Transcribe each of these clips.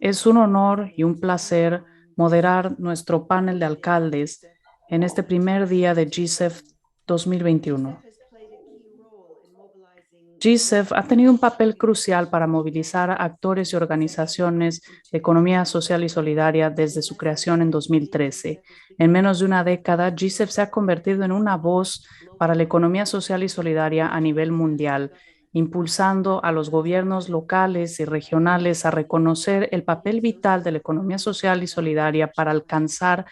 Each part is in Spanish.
Es un honor y un placer moderar nuestro panel de alcaldes en este primer día de GCEF 2021. GCEF ha tenido un papel crucial para movilizar a actores y organizaciones de economía social y solidaria desde su creación en 2013. En menos de una década, GCEF se ha convertido en una voz para la economía social y solidaria a nivel mundial, impulsando a los gobiernos locales y regionales a reconocer el papel vital de la economía social y solidaria para alcanzar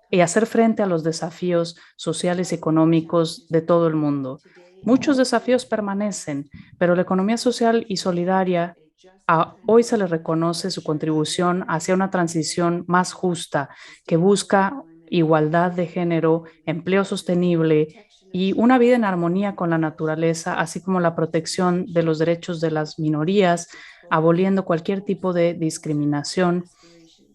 y hacer frente a los desafíos sociales y económicos de todo el mundo. Muchos desafíos permanecen, pero la economía social y solidaria hoy se le reconoce su contribución hacia una transición más justa que busca igualdad de género, empleo sostenible y una vida en armonía con la naturaleza, así como la protección de los derechos de las minorías, aboliendo cualquier tipo de discriminación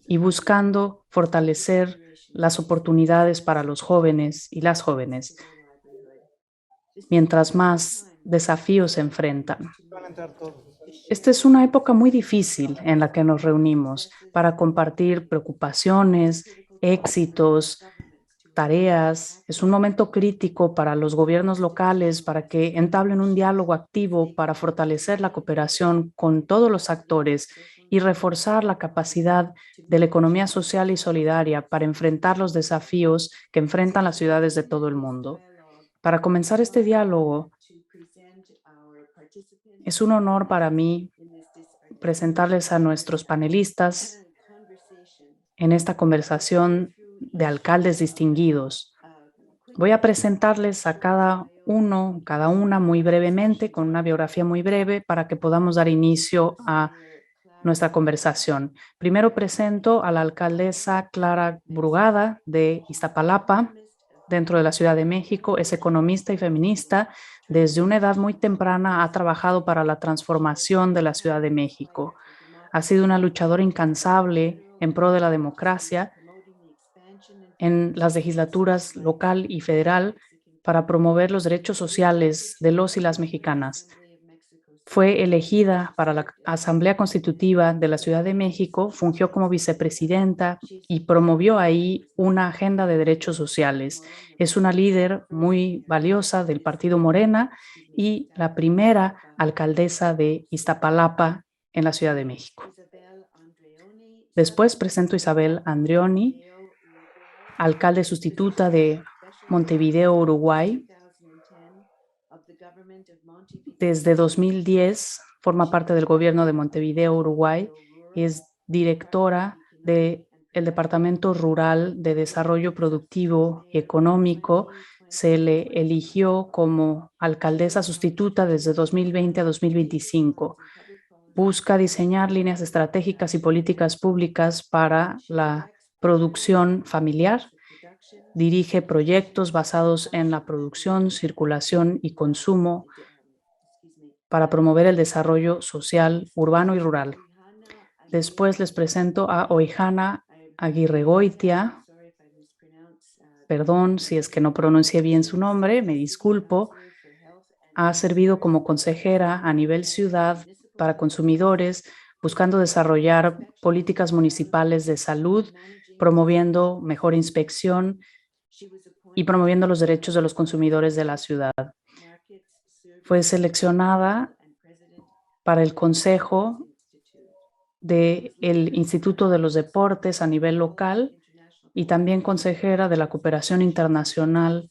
y buscando fortalecer las oportunidades para los jóvenes y las jóvenes, mientras más desafíos se enfrentan. Esta es una época muy difícil en la que nos reunimos para compartir preocupaciones, éxitos, tareas. Es un momento crítico para los gobiernos locales para que entablen un diálogo activo para fortalecer la cooperación con todos los actores y reforzar la capacidad de la economía social y solidaria para enfrentar los desafíos que enfrentan las ciudades de todo el mundo. Para comenzar este diálogo, es un honor para mí presentarles a nuestros panelistas en esta conversación de alcaldes distinguidos. Voy a presentarles a cada uno, cada una muy brevemente, con una biografía muy breve para que podamos dar inicio a nuestra conversación. Primero presento a la alcaldesa Clara Brugada de Iztapalapa, dentro de la Ciudad de México. Es economista y feminista. Desde una edad muy temprana ha trabajado para la transformación de la Ciudad de México. Ha sido una luchadora incansable en pro de la democracia en las legislaturas local y federal para promover los derechos sociales de los y las mexicanas. Fue elegida para la Asamblea Constitutiva de la Ciudad de México, fungió como vicepresidenta y promovió ahí una agenda de derechos sociales. Es una líder muy valiosa del partido Morena y la primera alcaldesa de Iztapalapa en la Ciudad de México. Después presento a Isabel Andreoni, alcalde sustituta de Montevideo, Uruguay. Desde 2010 forma parte del gobierno de Montevideo, Uruguay. Es directora del Departamento Rural de Desarrollo Productivo y Económico. Se le eligió como alcaldesa sustituta desde 2020 a 2025. Busca diseñar líneas estratégicas y políticas públicas para la producción familiar. Dirige proyectos basados en la producción, circulación y consumo para promover el desarrollo social, urbano y rural. Después les presento a Oihana Aguirregoitia. Perdón si es que no pronuncié bien su nombre, me disculpo. Ha servido como consejera a nivel ciudad para consumidores, buscando desarrollar políticas municipales de salud, promoviendo mejor inspección y promoviendo los derechos de los consumidores de la ciudad. Fue seleccionada para el Consejo del Instituto de los Deportes a nivel local y también consejera de la cooperación internacional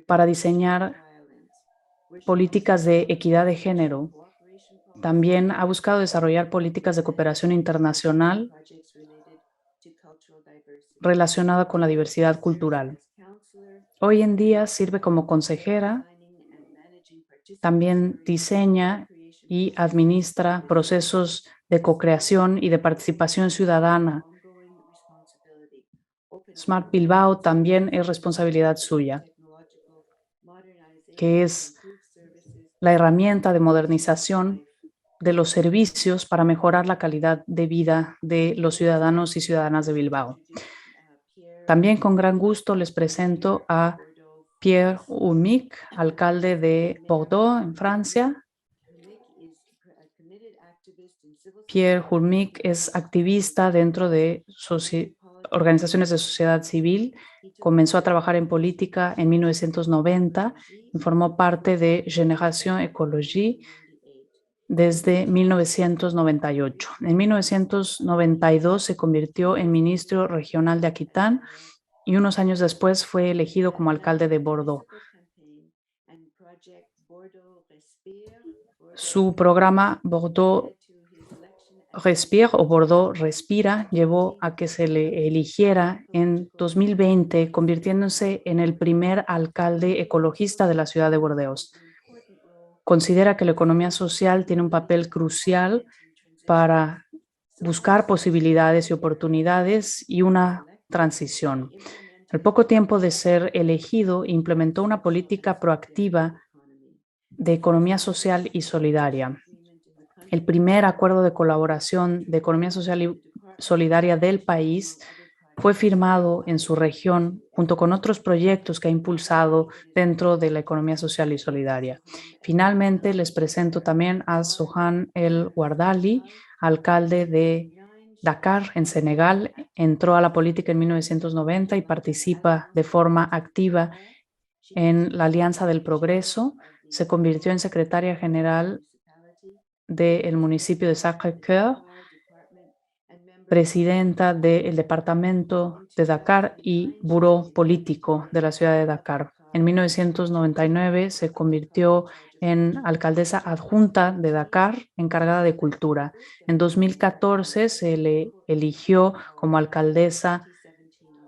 para diseñar políticas de equidad de género. También ha buscado desarrollar políticas de cooperación internacional relacionada con la diversidad cultural. Hoy en día sirve como consejera, también diseña y administra procesos de co-creación y de participación ciudadana. Smart Bilbao también es responsabilidad suya, que es la herramienta de modernización de los servicios para mejorar la calidad de vida de los ciudadanos y ciudadanas de Bilbao. También con gran gusto les presento a Pierre Humic, alcalde de Bordeaux, en Francia. Pierre Hulmich es activista dentro de organizaciones de sociedad civil. Comenzó a trabajar en política en 1990 y formó parte de Génération Écologie desde 1998. En 1992 se convirtió en ministro regional de Aquitán y unos años después fue elegido como alcalde de Bordeaux. Su programa Bordeaux Respire o Bordeaux Respira llevó a que se le eligiera en 2020, convirtiéndose en el primer alcalde ecologista de la ciudad de Burdeos. Considera que la economía social tiene un papel crucial para buscar posibilidades y oportunidades y una transición. Al poco tiempo de ser elegido, implementó una política proactiva de economía social y solidaria. El primer acuerdo de colaboración de economía social y solidaria del país fue firmado en su región junto con otros proyectos que ha impulsado dentro de la economía social y solidaria. Finalmente, les presento también a Sohan El Wardali, alcalde de Dakar, en Senegal. Entró a la política en 1990 y participa de forma activa en la Alianza del Progreso. Se convirtió en secretaria general del municipio de Sacré-Cœur, presidenta del departamento de Dakar y buró político de la ciudad de Dakar. En 1999 se convirtió en alcaldesa adjunta de Dakar, encargada de cultura. En 2014 se le eligió como alcaldesa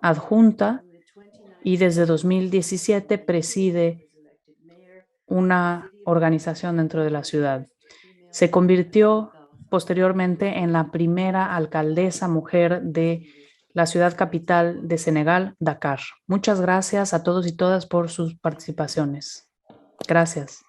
adjunta y desde 2017 preside una organización dentro de la ciudad. Se convirtió posteriormente en la primera alcaldesa mujer de la ciudad capital de Senegal, Dakar. Muchas gracias a todos y todas por sus participaciones. Gracias.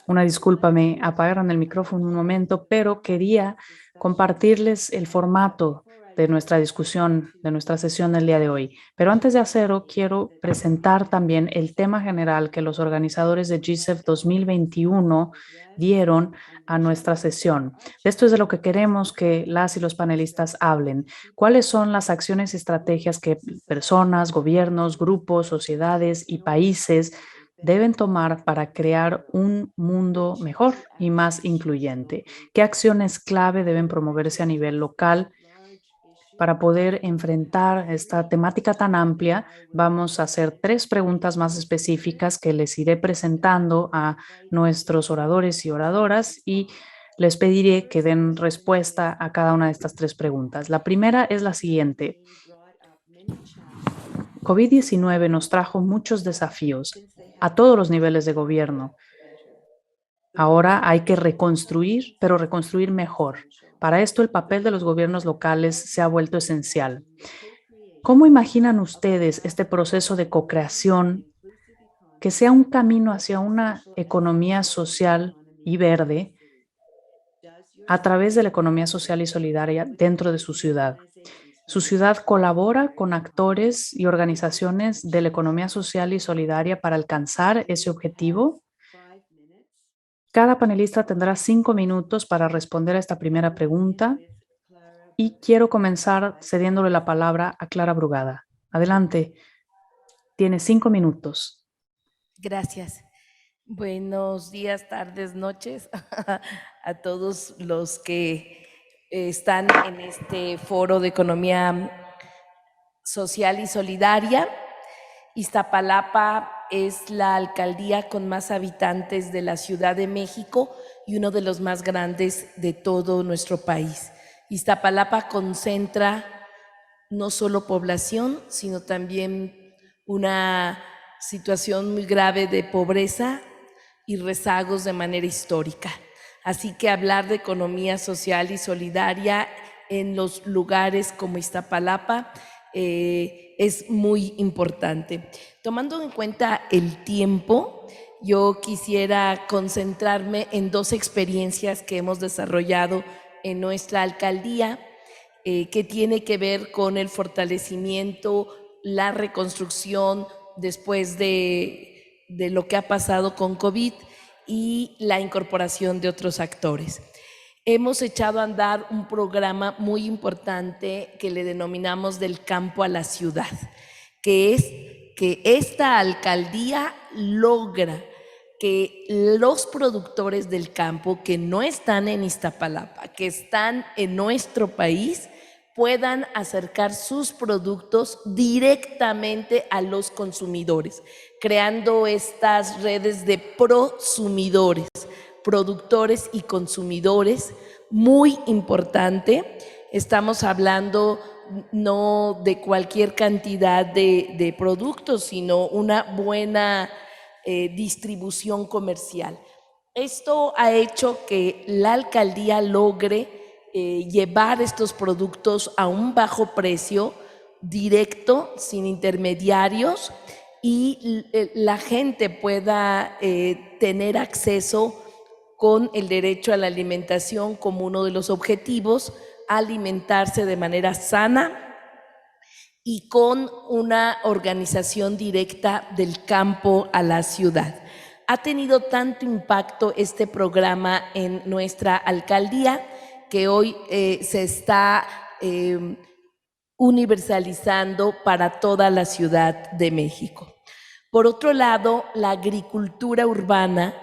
Una disculpa, me apagaron el micrófono un momento, pero quería compartirles el formato de nuestra discusión, de nuestra sesión del día de hoy. Pero antes de hacerlo, quiero presentar también el tema general que los organizadores de GICEF 2021 dieron a nuestra sesión. Esto es de lo que queremos que las y los panelistas hablen. ¿Cuáles son las acciones y estrategias que personas, gobiernos, grupos, sociedades y países deben tomar para crear un mundo mejor y más incluyente? ¿Qué acciones clave deben promoverse a nivel local? Para poder enfrentar esta temática tan amplia, vamos a hacer 3 preguntas más específicas que les iré presentando a nuestros oradores y oradoras y les pediré que den respuesta a cada una de estas 3 preguntas. La primera es la siguiente. COVID-19 nos trajo muchos desafíos a todos los niveles de gobierno. Ahora hay que reconstruir, pero reconstruir mejor. Para esto, el papel de los gobiernos locales se ha vuelto esencial. ¿Cómo imaginan ustedes este proceso de co-creación que sea un camino hacia una economía social y verde a través de la economía social y solidaria dentro de su ciudad? Su ciudad colabora con actores y organizaciones de la economía social y solidaria para alcanzar ese objetivo. Cada panelista tendrá 5 minutos para responder a esta primera pregunta y quiero comenzar cediéndole la palabra a Clara Brugada. Adelante, tiene 5 minutos. Gracias. Buenos días, tardes, noches a todos los que están en este foro de economía social y solidaria. Iztapalapa es la alcaldía con más habitantes de la Ciudad de México y uno de los más grandes de todo nuestro país. Iztapalapa concentra no solo población, sino también una situación muy grave de pobreza y rezagos de manera histórica. Así que hablar de economía social y solidaria en los lugares como Iztapalapa es muy importante. Tomando en cuenta el tiempo, yo quisiera concentrarme en 2 experiencias que hemos desarrollado en nuestra alcaldía que tiene que ver con el fortalecimiento, la reconstrucción después de lo que ha pasado con COVID y la incorporación de otros actores. Hemos echado a andar un programa muy importante que le denominamos del campo a la ciudad, que es que esta alcaldía logra que los productores del campo que no están en Iztapalapa, que están en nuestro país, puedan acercar sus productos directamente a los consumidores, creando estas redes de prosumidores, productores y consumidores, muy importante. Estamos hablando no de cualquier cantidad de productos, sino una buena distribución comercial. Esto ha hecho que la alcaldía logre llevar estos productos a un bajo precio, directo, sin intermediarios, y la gente pueda tener acceso con el derecho a la alimentación como uno de los objetivos, alimentarse de manera sana y con una organización directa del campo a la ciudad. Ha tenido tanto impacto este programa en nuestra alcaldía que hoy se está universalizando para toda la Ciudad de México. Por otro lado, la agricultura urbana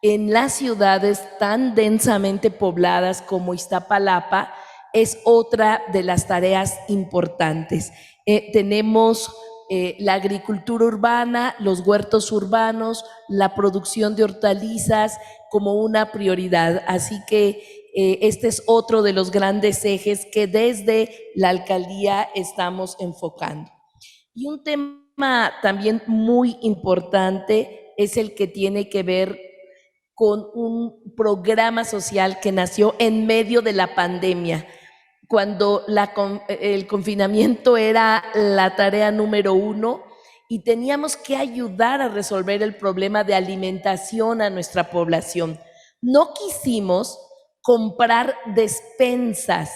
en las ciudades tan densamente pobladas como Iztapalapa es otra de las tareas importantes. Tenemos la agricultura urbana, los huertos urbanos, la producción de hortalizas como una prioridad. Así que este es otro de los grandes ejes que desde la alcaldía estamos enfocando. Y un tema también muy importante es el que tiene que ver con un programa social que nació en medio de la pandemia, cuando el confinamiento era la tarea número 1 y teníamos que ayudar a resolver el problema de alimentación a nuestra población. No quisimos comprar despensas,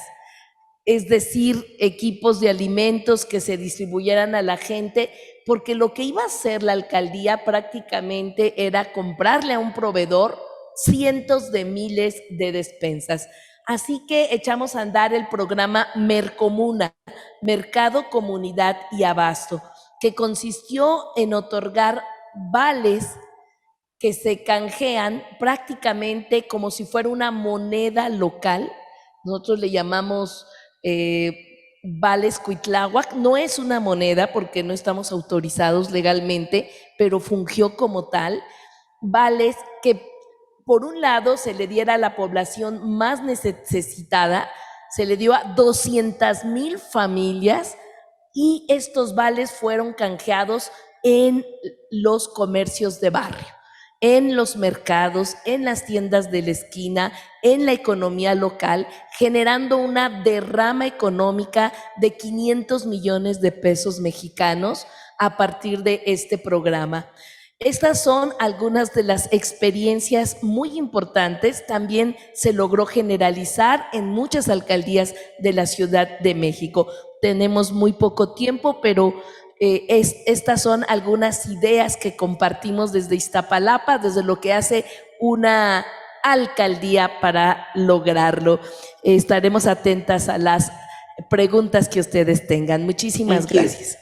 es decir, equipos de alimentos que se distribuyeran a la gente, porque lo que iba a hacer la alcaldía prácticamente era comprarle a un proveedor cientos de miles de despensas. Así que echamos a andar el programa Mercomuna, Mercado, Comunidad y Abasto, que consistió en otorgar vales que se canjean prácticamente como si fuera una moneda local. Nosotros le llamamos vales Cuitláhuac. No es una moneda porque no estamos autorizados legalmente, pero fungió como tal. Vales que por un lado se le diera a la población más necesitada, se le dio a 200,000 familias y estos vales fueron canjeados en los comercios de barrio, en los mercados, en las tiendas de la esquina, en la economía local, generando una derrama económica de 500 millones de pesos mexicanos a partir de este programa. Estas son algunas de las experiencias muy importantes. También se logró generalizar en muchas alcaldías de la Ciudad de México. Tenemos muy poco tiempo, pero estas son algunas ideas que compartimos desde Iztapalapa, desde lo que hace una alcaldía para lograrlo. Estaremos atentas a las preguntas que ustedes tengan. Muchísimas gracias.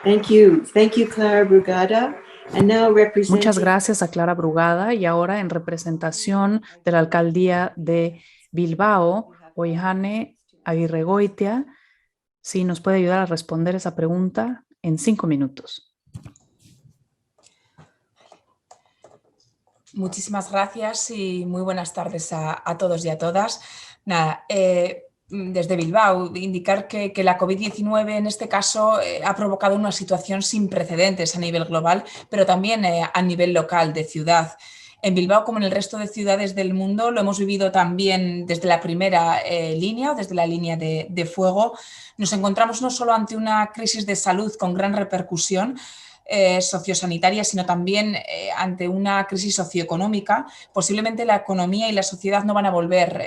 Thank you, Clara Brugada. And now Muchas gracias a Clara Brugada. Y ahora en representación de la alcaldía de Bilbao, Oihane Aguirregoitia, si nos puede ayudar a responder esa pregunta en 5 minutos. Muchísimas gracias y muy buenas tardes a todos y a todas. Nada, desde Bilbao, indicar que la COVID-19 en este caso ha provocado una situación sin precedentes a nivel global, pero también a nivel local de ciudad. En Bilbao, como en el resto de ciudades del mundo, lo hemos vivido también desde la primera línea o desde la línea de fuego. Nos encontramos no solo ante una crisis de salud con gran repercusión, sociosanitaria, sino también ante una crisis socioeconómica, posiblemente la economía y la sociedad no van a volver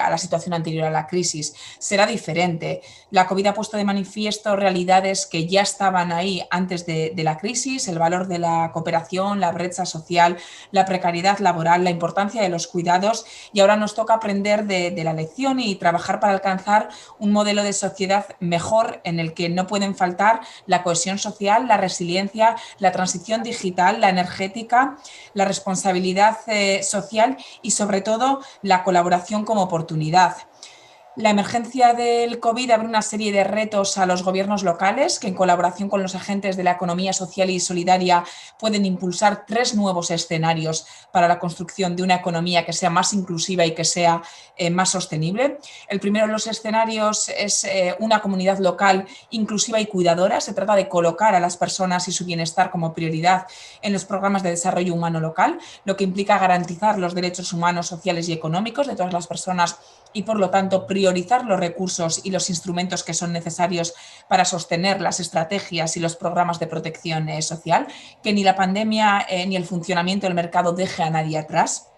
a la situación anterior a la crisis. Será diferente. La COVID ha puesto de manifiesto realidades que ya estaban ahí antes de la crisis, el valor de la cooperación, la brecha social, la precariedad laboral, la importancia de los cuidados, y ahora nos toca aprender de la lección y trabajar para alcanzar un modelo de sociedad mejor en el que no pueden faltar la cohesión social, la resiliencia, la transición digital, la energética, la responsabilidad social y sobre todo la colaboración como oportunidad. La emergencia del COVID abre una serie de retos a los gobiernos locales que, en colaboración con los agentes de la economía social y solidaria, pueden impulsar 3 nuevos escenarios para la construcción de una economía que sea más inclusiva y que sea más sostenible. El primero de los escenarios es una comunidad local inclusiva y cuidadora. Se trata de colocar a las personas y su bienestar como prioridad en los programas de desarrollo humano local, lo que implica garantizar los derechos humanos, sociales y económicos de todas las personas y, por lo tanto, priorizar los recursos y los instrumentos que son necesarios para sostener las estrategias y los programas de protección social, que ni la pandemia ni el funcionamiento del mercado deje a nadie atrás.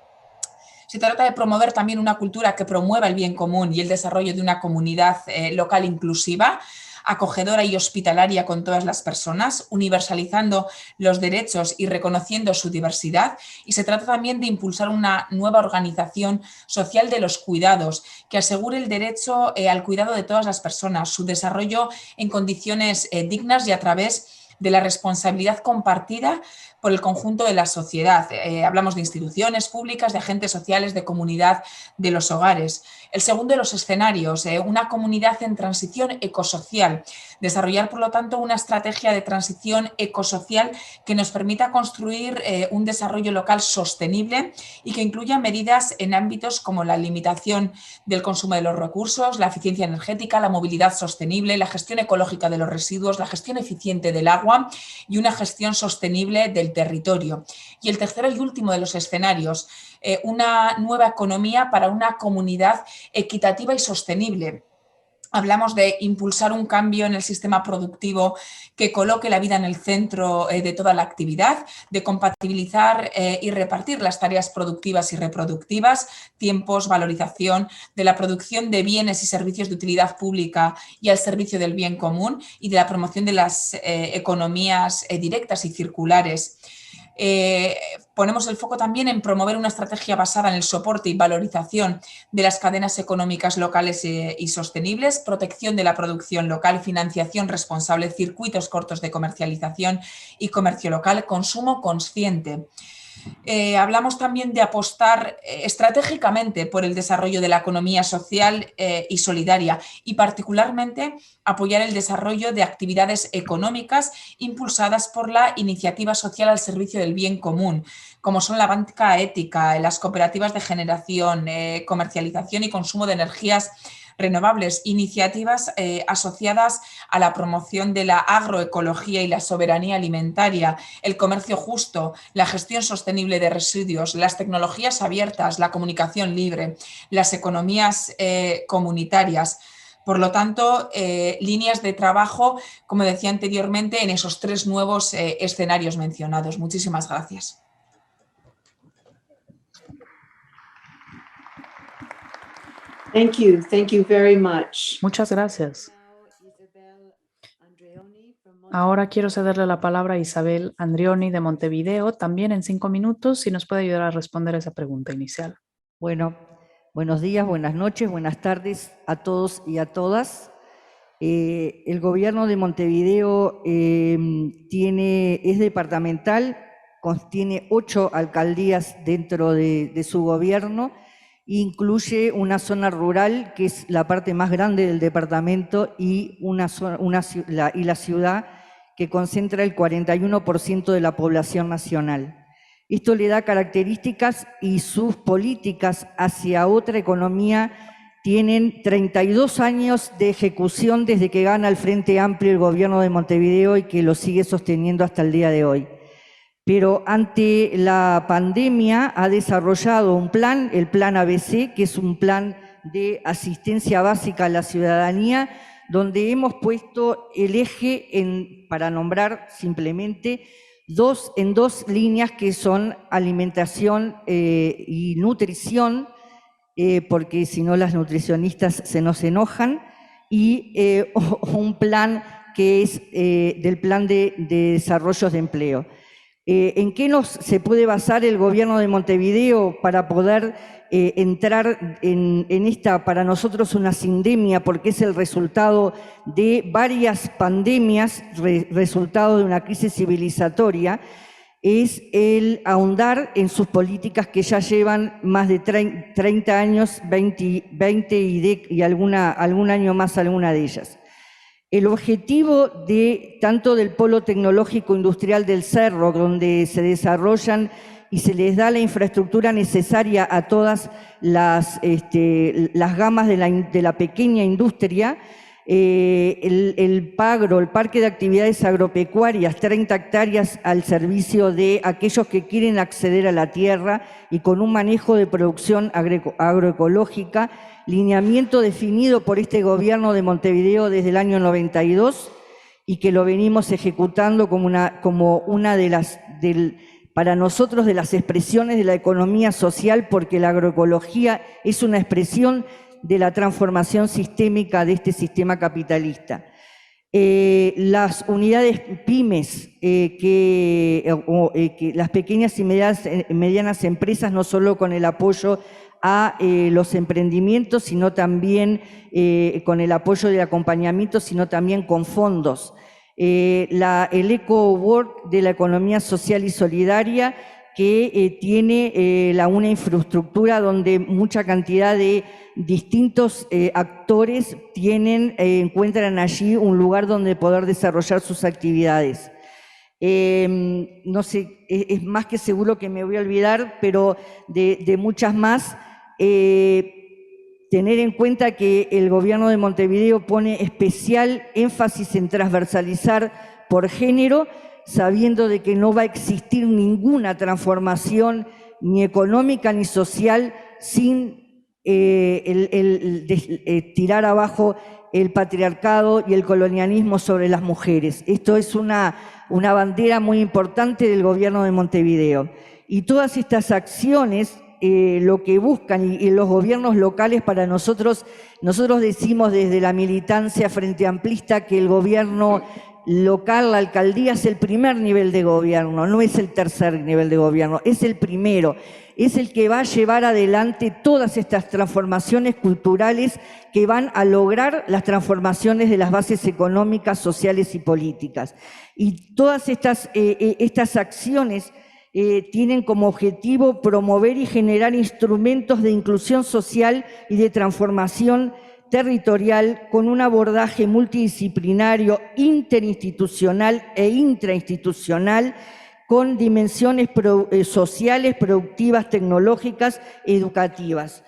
Se trata de promover también una cultura que promueva el bien común y el desarrollo de una comunidad local inclusiva, acogedora y hospitalaria con todas las personas, universalizando los derechos y reconociendo su diversidad. Y se trata también de impulsar una nueva organización social de los cuidados que asegure el derecho al cuidado de todas las personas, su desarrollo en condiciones dignas y a través de la responsabilidad compartida por el conjunto de la sociedad. Hablamos de instituciones públicas, de agentes sociales, de comunidad, de los hogares. El segundo de los escenarios, una comunidad en transición ecosocial. Desarrollar, por lo tanto, una estrategia de transición ecosocial que nos permita construir un desarrollo local sostenible y que incluya medidas en ámbitos como la limitación del consumo de los recursos, la eficiencia energética, la movilidad sostenible, la gestión ecológica de los residuos, la gestión eficiente del agua y una gestión sostenible del territorio. Y el tercero y último de los escenarios, una nueva economía para una comunidad equitativa y sostenible. Hablamos de impulsar un cambio en el sistema productivo que coloque la vida en el centro de toda la actividad, de compatibilizar y repartir las tareas productivas y reproductivas, tiempos, valorización de la producción de bienes y servicios de utilidad pública y al servicio del bien común y de la promoción de las economías directas y circulares. Ponemos el foco también en promover una estrategia basada en el soporte y valorización de las cadenas económicas locales y sostenibles, protección de la producción local, financiación responsable, circuitos cortos de comercialización y comercio local, consumo consciente. Hablamos también de apostar estratégicamente por el desarrollo de la economía social y solidaria y particularmente apoyar el desarrollo de actividades económicas impulsadas por la iniciativa social al servicio del bien común, como son la banca ética, las cooperativas de generación, comercialización y consumo de energías renovables, iniciativas asociadas a la promoción de la agroecología y la soberanía alimentaria, el comercio justo, la gestión sostenible de residuos, las tecnologías abiertas, la comunicación libre, las economías comunitarias. Por lo tanto, líneas de trabajo, como decía anteriormente, en esos 3 nuevos escenarios mencionados. Muchísimas gracias. Thank you very much. Muchas gracias. Ahora quiero cederle la palabra a Isabel Andrioni de Montevideo, también en 5 minutos, si nos puede ayudar a responder esa pregunta inicial. Bueno, buenos días, buenas noches, buenas tardes a todos y a todas. El gobierno de Montevideo es departamental, tiene 8 alcaldías dentro de su gobierno, incluye una zona rural que es la parte más grande del departamento y la ciudad que concentra el 41% de la población nacional. Esto le da características y sus políticas hacia otra economía tienen 32 años de ejecución desde que gana el Frente Amplio el gobierno de Montevideo y que lo sigue sosteniendo hasta el día de hoy. Pero ante la pandemia ha desarrollado un plan, el Plan ABC, que es un plan de asistencia básica a la ciudadanía, donde hemos puesto el eje, para nombrar simplemente, en dos líneas que son alimentación y nutrición, porque si no las nutricionistas se nos enojan, y un plan que es del Plan de Desarrollos de Empleo. ¿En qué se puede basar el gobierno de Montevideo para poder entrar en esta, para nosotros, una sindemia, porque es el resultado de varias pandemias, resultado de una crisis civilizatoria? Es el ahondar en sus políticas que ya llevan más de 30 años, 20 y algún año más alguna de ellas. El objetivo tanto del Polo Tecnológico Industrial del Cerro, donde se desarrollan y se les da la infraestructura necesaria a todas las gamas de la pequeña industria, el PAGRO, el Parque de Actividades Agropecuarias, 30 hectáreas al servicio de aquellos que quieren acceder a la tierra y con un manejo de producción agroecológica, lineamiento definido por este gobierno de Montevideo desde el año 92 y que lo venimos ejecutando como una de las, para nosotros, de las expresiones de la economía social, porque la agroecología es una expresión de la transformación sistémica de este sistema capitalista. Las unidades pymes, las pequeñas y medianas empresas, no solo con el apoyo a los emprendimientos, sino también con el apoyo del acompañamiento, sino también con fondos. El Eco-Work de la economía social y solidaria, que tiene una infraestructura donde mucha cantidad de distintos actores encuentran allí un lugar donde poder desarrollar sus actividades. No sé, es más que seguro que me voy a olvidar, pero de muchas más. Tener en cuenta que el gobierno de Montevideo pone especial énfasis en transversalizar por género, sabiendo de que no va a existir ninguna transformación ni económica ni social sin tirar abajo el patriarcado y el colonialismo sobre las mujeres. Esto es una bandera muy importante del gobierno de Montevideo. Y todas estas acciones lo que buscan, y los gobiernos locales, para nosotros decimos desde la militancia frente amplista que el gobierno local, la alcaldía, es el primer nivel de gobierno, no es el tercer nivel de gobierno, es el primero, es el que va a llevar adelante todas estas transformaciones culturales que van a lograr las transformaciones de las bases económicas, sociales y políticas. Y todas estas acciones tienen como objetivo promover y generar instrumentos de inclusión social y de transformación territorial con un abordaje multidisciplinario, interinstitucional e intrainstitucional, con dimensiones sociales, productivas, tecnológicas, educativas.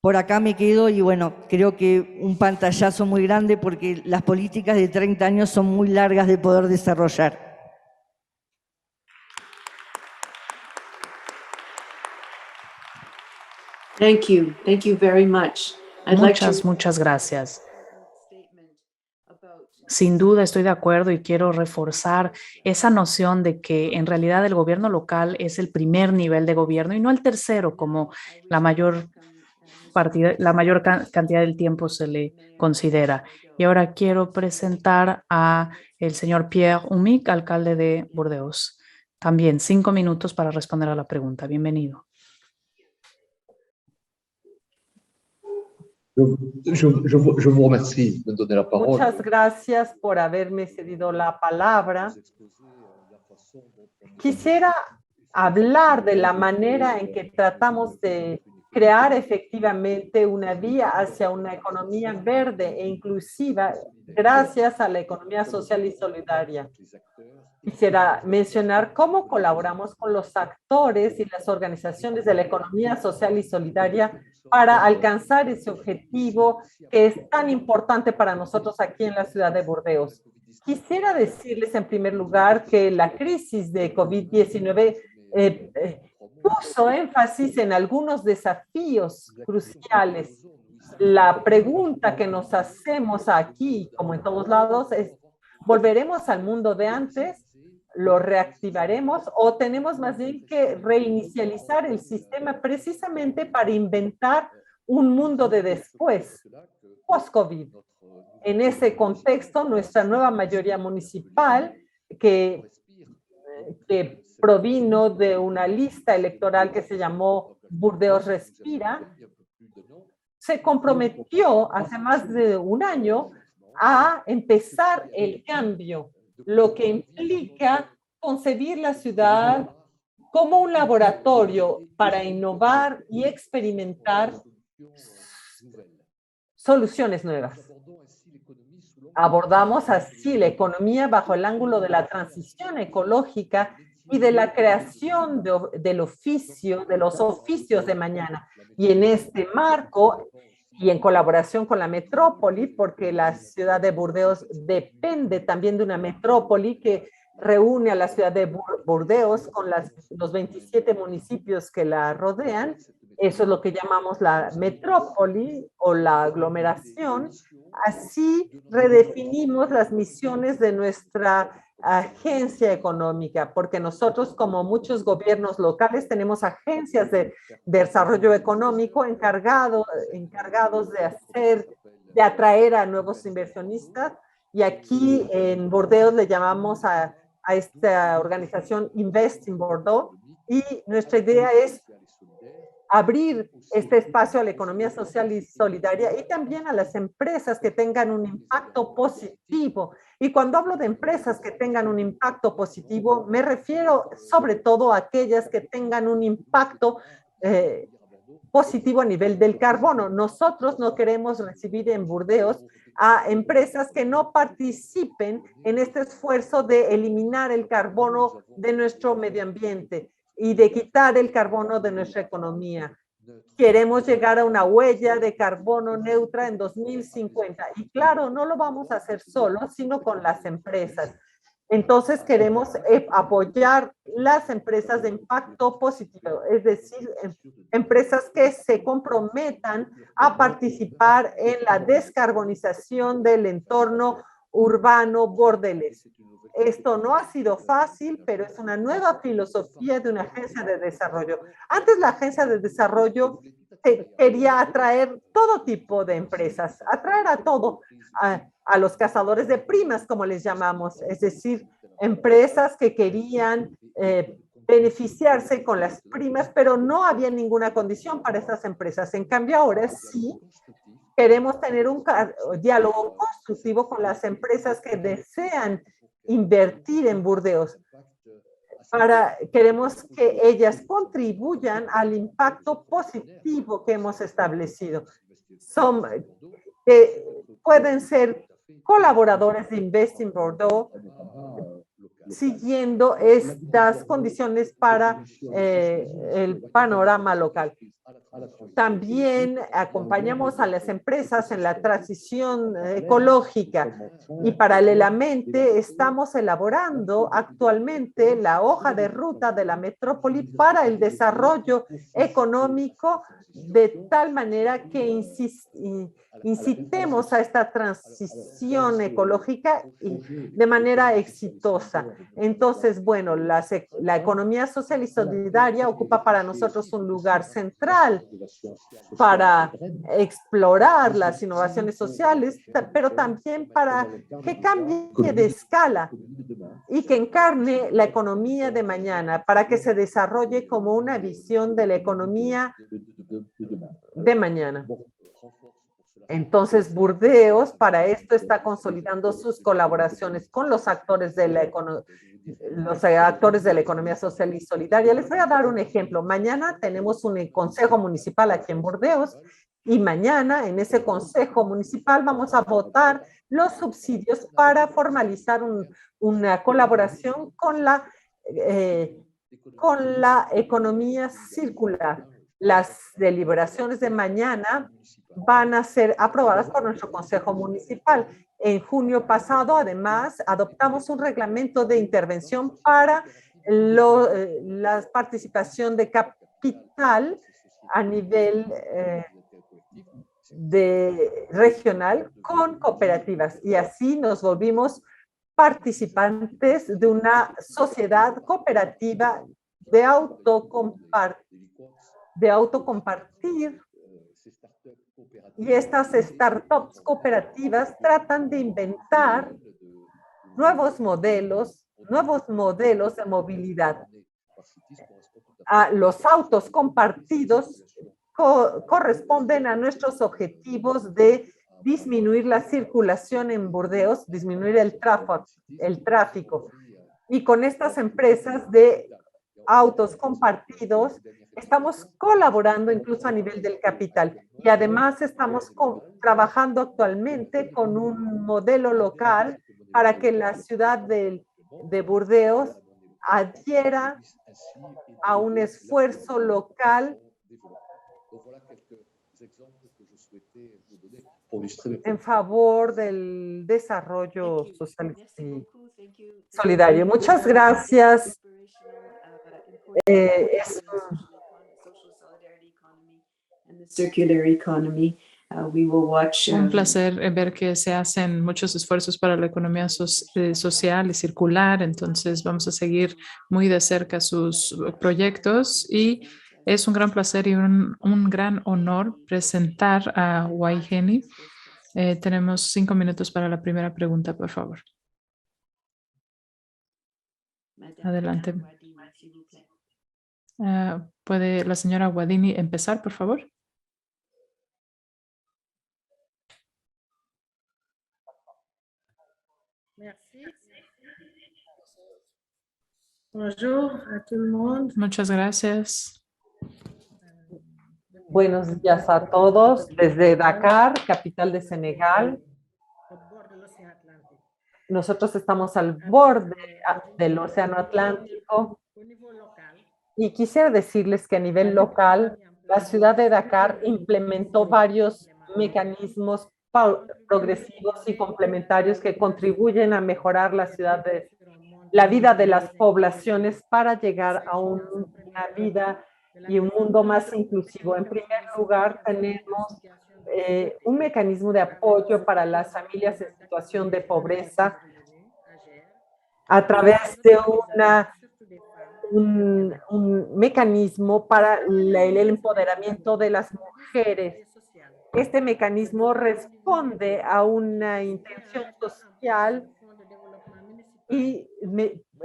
Por acá me quedo y bueno, creo que un pantallazo muy grande porque las políticas de 30 años son muy largas de poder desarrollar. Thank you very much. Muchas gracias. Sin duda estoy de acuerdo y quiero reforzar esa noción de que en realidad el gobierno local es el primer nivel de gobierno y no el tercero, como la mayor cantidad del tiempo se le considera. Y ahora quiero presentar a el señor Pierre Humic, alcalde de Burdeos. También 5 minutos para responder a la pregunta. Bienvenido. Je vous remercie de me donner la parole. Muchas gracias por haberme cedido la palabra. Quisiera hablar de la manera en que tratamos de crear efectivamente una vía hacia una economía verde e inclusiva gracias a la economía social y solidaria. Quisiera mencionar cómo colaboramos con los actores y las organizaciones de la economía social y solidaria para alcanzar ese objetivo que es tan importante para nosotros aquí en la ciudad de Burdeos. Quisiera decirles en primer lugar que la crisis de COVID-19 puso énfasis en algunos desafíos cruciales La pregunta que nos hacemos aquí, como en todos lados, es, ¿volveremos al mundo de antes? ¿Lo reactivaremos? ¿O tenemos más bien que reinicializar el sistema precisamente para inventar un mundo de después, post-COVID? En ese contexto, nuestra nueva mayoría municipal, que provino de una lista electoral que se llamó Burdeos Respira, se comprometió hace más de un año a empezar el cambio, lo que implica concebir la ciudad como un laboratorio para innovar y experimentar soluciones nuevas. Abordamos así la economía bajo el ángulo de la transición ecológica y de la creación de los oficios de mañana. Y en este marco, y en colaboración con la metrópoli, porque la ciudad de Burdeos depende también de una metrópoli que reúne a la ciudad de Burdeos con los 27 municipios que la rodean. Eso es lo que llamamos la metrópoli o la aglomeración. Así redefinimos las misiones de nuestra agencia económica, porque nosotros, como muchos gobiernos locales, tenemos agencias de desarrollo económico encargados de atraer a nuevos inversionistas. Y aquí en Burdeos le llamamos a esta organización Invest in Bordeaux, y nuestra idea es abrir este espacio a la economía social y solidaria y también a las empresas que tengan un impacto positivo. Y cuando hablo de empresas que tengan un impacto positivo, me refiero sobre todo a aquellas que tengan un impacto positivo a nivel del carbono. Nosotros no queremos recibir en Burdeos a empresas que no participen en este esfuerzo de eliminar el carbono de nuestro medio ambiente y de quitar el carbono de nuestra economía. Queremos llegar a una huella de carbono neutra en 2050. Y claro, no lo vamos a hacer solos, sino con las empresas. Entonces queremos apoyar las empresas de impacto positivo, es decir, empresas que se comprometan a participar en la descarbonización del entorno urbano bordelés. Esto no ha sido fácil, pero es una nueva filosofía de una agencia de desarrollo. Antes la agencia de desarrollo quería atraer todo tipo de empresas, atraer a todo, a los cazadores de primas, como les llamamos, es decir, empresas que querían beneficiarse con las primas, pero no había ninguna condición para esas empresas. En cambio, ahora sí queremos tener un diálogo constructivo con las empresas que desean invertir en Burdeos. Queremos que ellas contribuyan al impacto positivo que hemos establecido. Pueden ser colaboradores de Invest in Bordeaux siguiendo estas condiciones para el panorama local. También acompañamos a las empresas en la transición ecológica y paralelamente estamos elaborando actualmente la hoja de ruta de la metrópoli para el desarrollo económico de tal manera que incitemos a esta transición ecológica y de manera exitosa. Entonces, bueno, la economía social y solidaria ocupa para nosotros un lugar central para explorar las innovaciones sociales, pero también para que cambie de escala y que encarne la economía de mañana, para que se desarrolle como una visión de la economía de mañana. Entonces, Burdeos para esto está consolidando sus colaboraciones con los actores de la economía social y solidaria. Les voy a dar un ejemplo. Mañana tenemos un consejo municipal aquí en Burdeos y mañana en ese consejo municipal vamos a votar los subsidios para formalizar una colaboración con la economía circular. Las deliberaciones de mañana van a ser aprobadas por nuestro Consejo Municipal. En junio pasado, además, adoptamos un reglamento de intervención para la participación de capital a nivel regional con cooperativas y así nos volvimos participantes de una sociedad cooperativa de autocompartir. Y estas startups cooperativas tratan de inventar nuevos modelos de movilidad. Los autos compartidos corresponden a nuestros objetivos de disminuir la circulación en Burdeos, disminuir el tráfico. Y con estas empresas de autos compartidos estamos colaborando incluso a nivel del capital. Y además estamos trabajando actualmente con un modelo local para que la ciudad de Burdeos adhiera a un esfuerzo local en favor del desarrollo social y solidario. Muchas gracias. Circular economy. We will watch. Un placer ver que se hacen muchos esfuerzos para la economía social y circular. Entonces vamos a seguir muy de cerca sus proyectos y es un gran placer y un gran honor presentar a Waigeni. Tenemos 5 minutos para la primera pregunta, por favor. Adelante. ¿Puede la señora Guadini empezar, por favor? Muchas gracias. Buenos días a todos desde Dakar, capital de Senegal. Nosotros estamos al borde del Océano Atlántico y quisiera decirles que a nivel local, la ciudad de Dakar implementó varios mecanismos progresivos y complementarios que contribuyen a mejorar la vida de las poblaciones para llegar a una vida y un mundo más inclusivo. En primer lugar, tenemos un mecanismo de apoyo para las familias en situación de pobreza a través de un mecanismo para el empoderamiento de las mujeres. Este mecanismo responde a una intención social y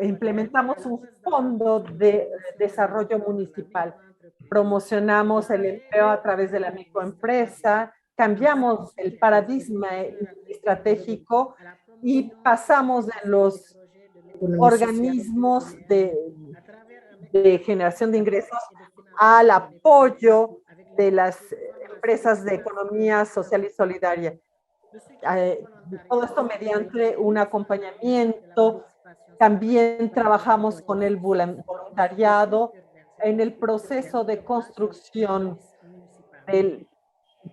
implementamos un fondo de desarrollo municipal. Promocionamos el empleo a través de la microempresa, cambiamos el paradigma estratégico y pasamos de los organismos de generación de ingresos al apoyo de las empresas de economía social y solidaria. Todo esto mediante un acompañamiento. También trabajamos con el voluntariado en el proceso de construcción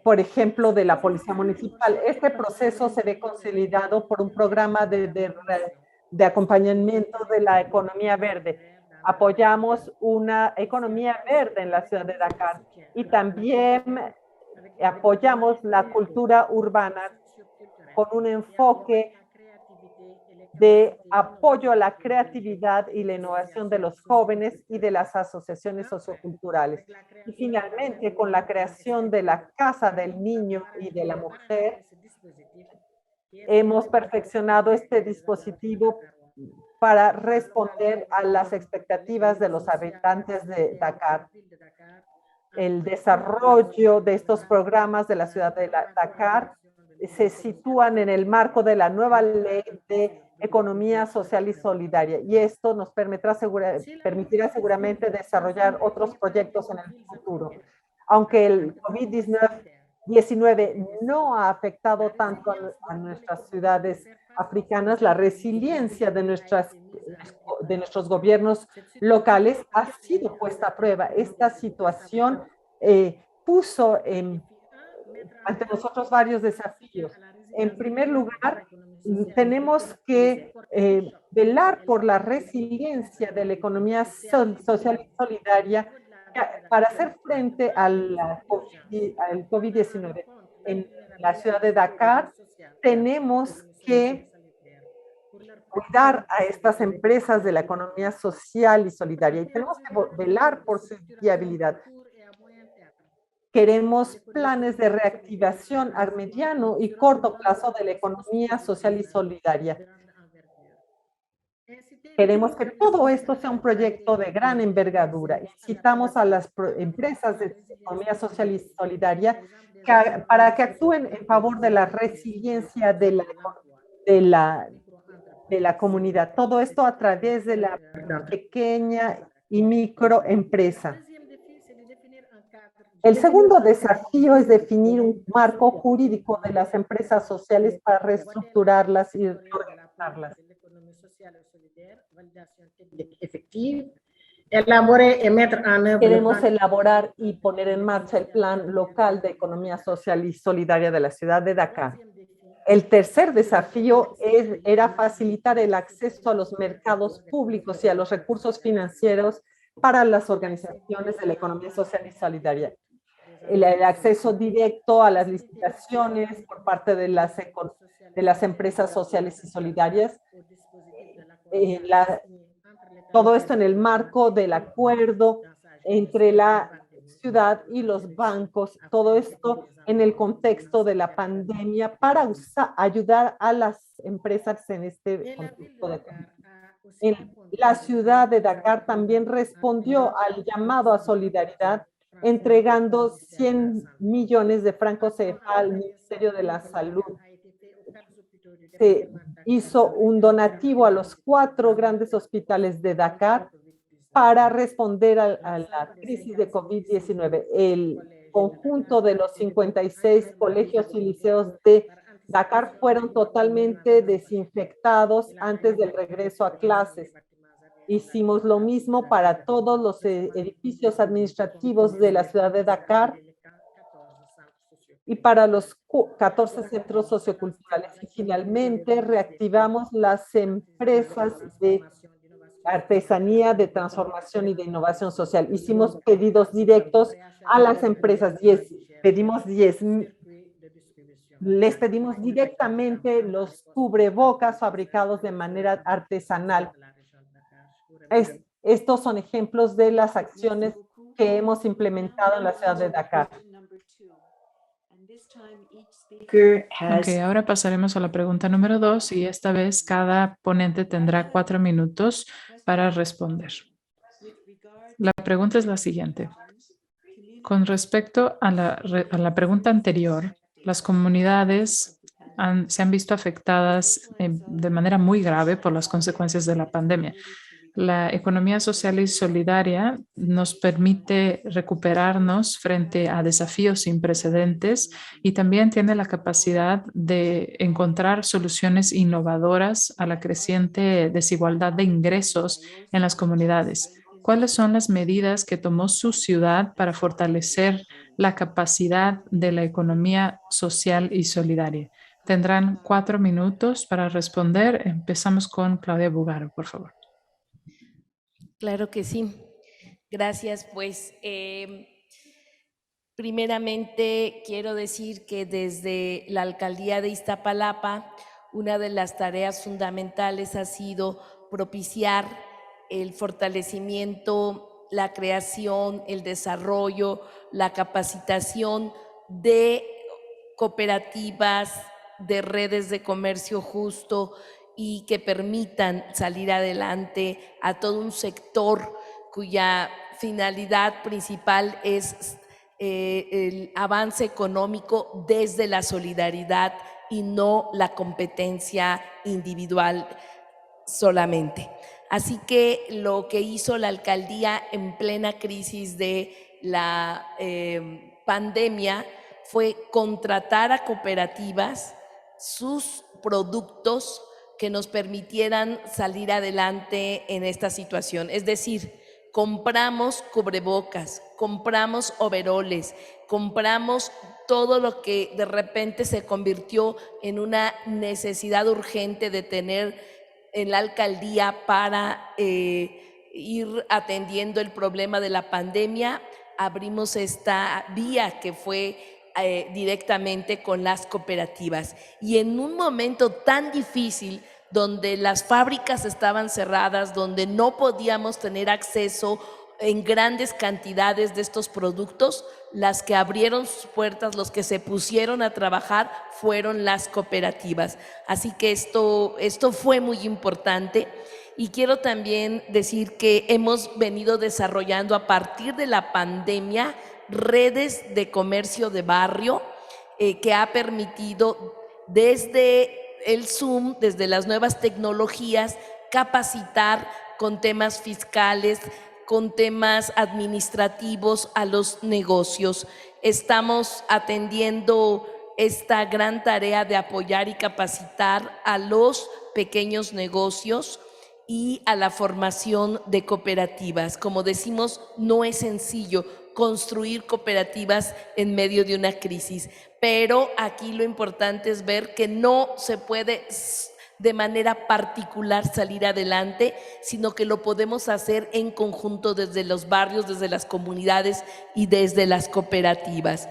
por ejemplo, de la Policía Municipal. Este proceso se ve consolidado por un programa de acompañamiento de la economía verde. Apoyamos una economía verde en la ciudad de Dakar y también apoyamos la cultura urbana con un enfoque de apoyo a la creatividad y la innovación de los jóvenes y de las asociaciones socioculturales. Y finalmente, con la creación de la Casa del Niño y de la Mujer, hemos perfeccionado este dispositivo para responder a las expectativas de los habitantes de Dakar. El desarrollo de estos programas de la ciudad de Dakar se sitúan en el marco de la nueva ley de economía social y solidaria, y esto nos permitirá seguramente desarrollar otros proyectos en el futuro. Aunque el COVID-19 no ha afectado tanto a nuestras ciudades africanas, la resiliencia de nuestros gobiernos locales ha sido puesta a prueba. Esta situación puso ante nosotros varios desafíos. En primer lugar, tenemos que velar por la resiliencia de la economía social y solidaria para hacer frente al COVID-19. en la ciudad de Dakar, tenemos que cuidar a estas empresas de la economía social y solidaria y tenemos que velar por su viabilidad. Queremos planes de reactivación a mediano y corto plazo de la economía social y solidaria. Queremos que todo esto sea un proyecto de gran envergadura. Incitamos a las empresas de economía social y solidaria para que actúen en favor de la resiliencia de la comunidad. Todo esto a través de la pequeña y microempresa. El segundo desafío es definir un marco jurídico de las empresas sociales para reestructurarlas y reorganizarlas. Queremos elaborar y poner en marcha el plan local de economía social y solidaria de la ciudad de Dakar. El tercer desafío era facilitar el acceso a los mercados públicos y a los recursos financieros para las organizaciones de la economía social y solidaria. El acceso directo a las licitaciones por parte de las empresas sociales y solidarias. Todo esto en el marco del acuerdo entre la ciudad y los bancos, todo esto en el contexto de la pandemia para ayudar a las empresas en este contexto de pandemia. La ciudad de Dakar también respondió al llamado a solidaridad entregando 100 millones de francos CFA al Ministerio de la Salud. Se hizo un donativo a los 4 grandes hospitales de Dakar para responder a la crisis de COVID-19. El conjunto de los 56 colegios y liceos de Dakar fueron totalmente desinfectados antes del regreso a clases. Hicimos lo mismo para todos los edificios administrativos de la ciudad de Dakar y para los 14 centros socioculturales. Y finalmente reactivamos las empresas de artesanía, de transformación y de innovación social. Hicimos pedidos directos a las empresas. Les pedimos directamente los cubrebocas fabricados de manera artesanal. Estos son ejemplos de las acciones que hemos implementado en la ciudad de Dakar. Ok, ahora pasaremos a la pregunta número 2 y esta vez cada ponente tendrá 4 minutos para responder. La pregunta es la siguiente. Con respecto a la pregunta anterior, las comunidades se han visto afectadas de manera muy grave por las consecuencias de la pandemia. La economía social y solidaria nos permite recuperarnos frente a desafíos sin precedentes y también tiene la capacidad de encontrar soluciones innovadoras a la creciente desigualdad de ingresos en las comunidades. ¿Cuáles son las medidas que tomó su ciudad para fortalecer la capacidad de la economía social y solidaria? Tendrán 4 minutos para responder. Empezamos con Claudia Bugaro, por favor. Claro que sí. Gracias. Pues primeramente quiero decir que desde la alcaldía de Iztapalapa, una de las tareas fundamentales ha sido propiciar el fortalecimiento, la creación, el desarrollo, la capacitación de cooperativas, de redes de comercio justo y que permitan salir adelante a todo un sector cuya finalidad principal es el avance económico desde la solidaridad y no la competencia individual solamente. Así que lo que hizo la alcaldía en plena crisis de la pandemia fue contratar a cooperativas sus productos que nos permitieran salir adelante en esta situación. Es decir, compramos cubrebocas, compramos overoles, compramos todo lo que de repente se convirtió en una necesidad urgente de tener en la alcaldía para ir atendiendo el problema de la pandemia. Abrimos esta vía que fue directamente con las cooperativas. Y en un momento tan difícil, donde las fábricas estaban cerradas, donde no podíamos tener acceso en grandes cantidades de estos productos, las que abrieron sus puertas, los que se pusieron a trabajar fueron las cooperativas. Así que esto fue muy importante. Y quiero también decir que hemos venido desarrollando a partir de la pandemia redes de comercio de barrio que ha permitido desde el Zoom, desde las nuevas tecnologías, capacitar con temas fiscales, con temas administrativos a los negocios. Estamos atendiendo esta gran tarea de apoyar y capacitar a los pequeños negocios y a la formación de cooperativas. Como decimos, no es sencillo construir cooperativas en medio de una crisis, pero aquí lo importante es ver que no se puede de manera particular salir adelante, sino que lo podemos hacer en conjunto desde los barrios, desde las comunidades y desde las cooperativas.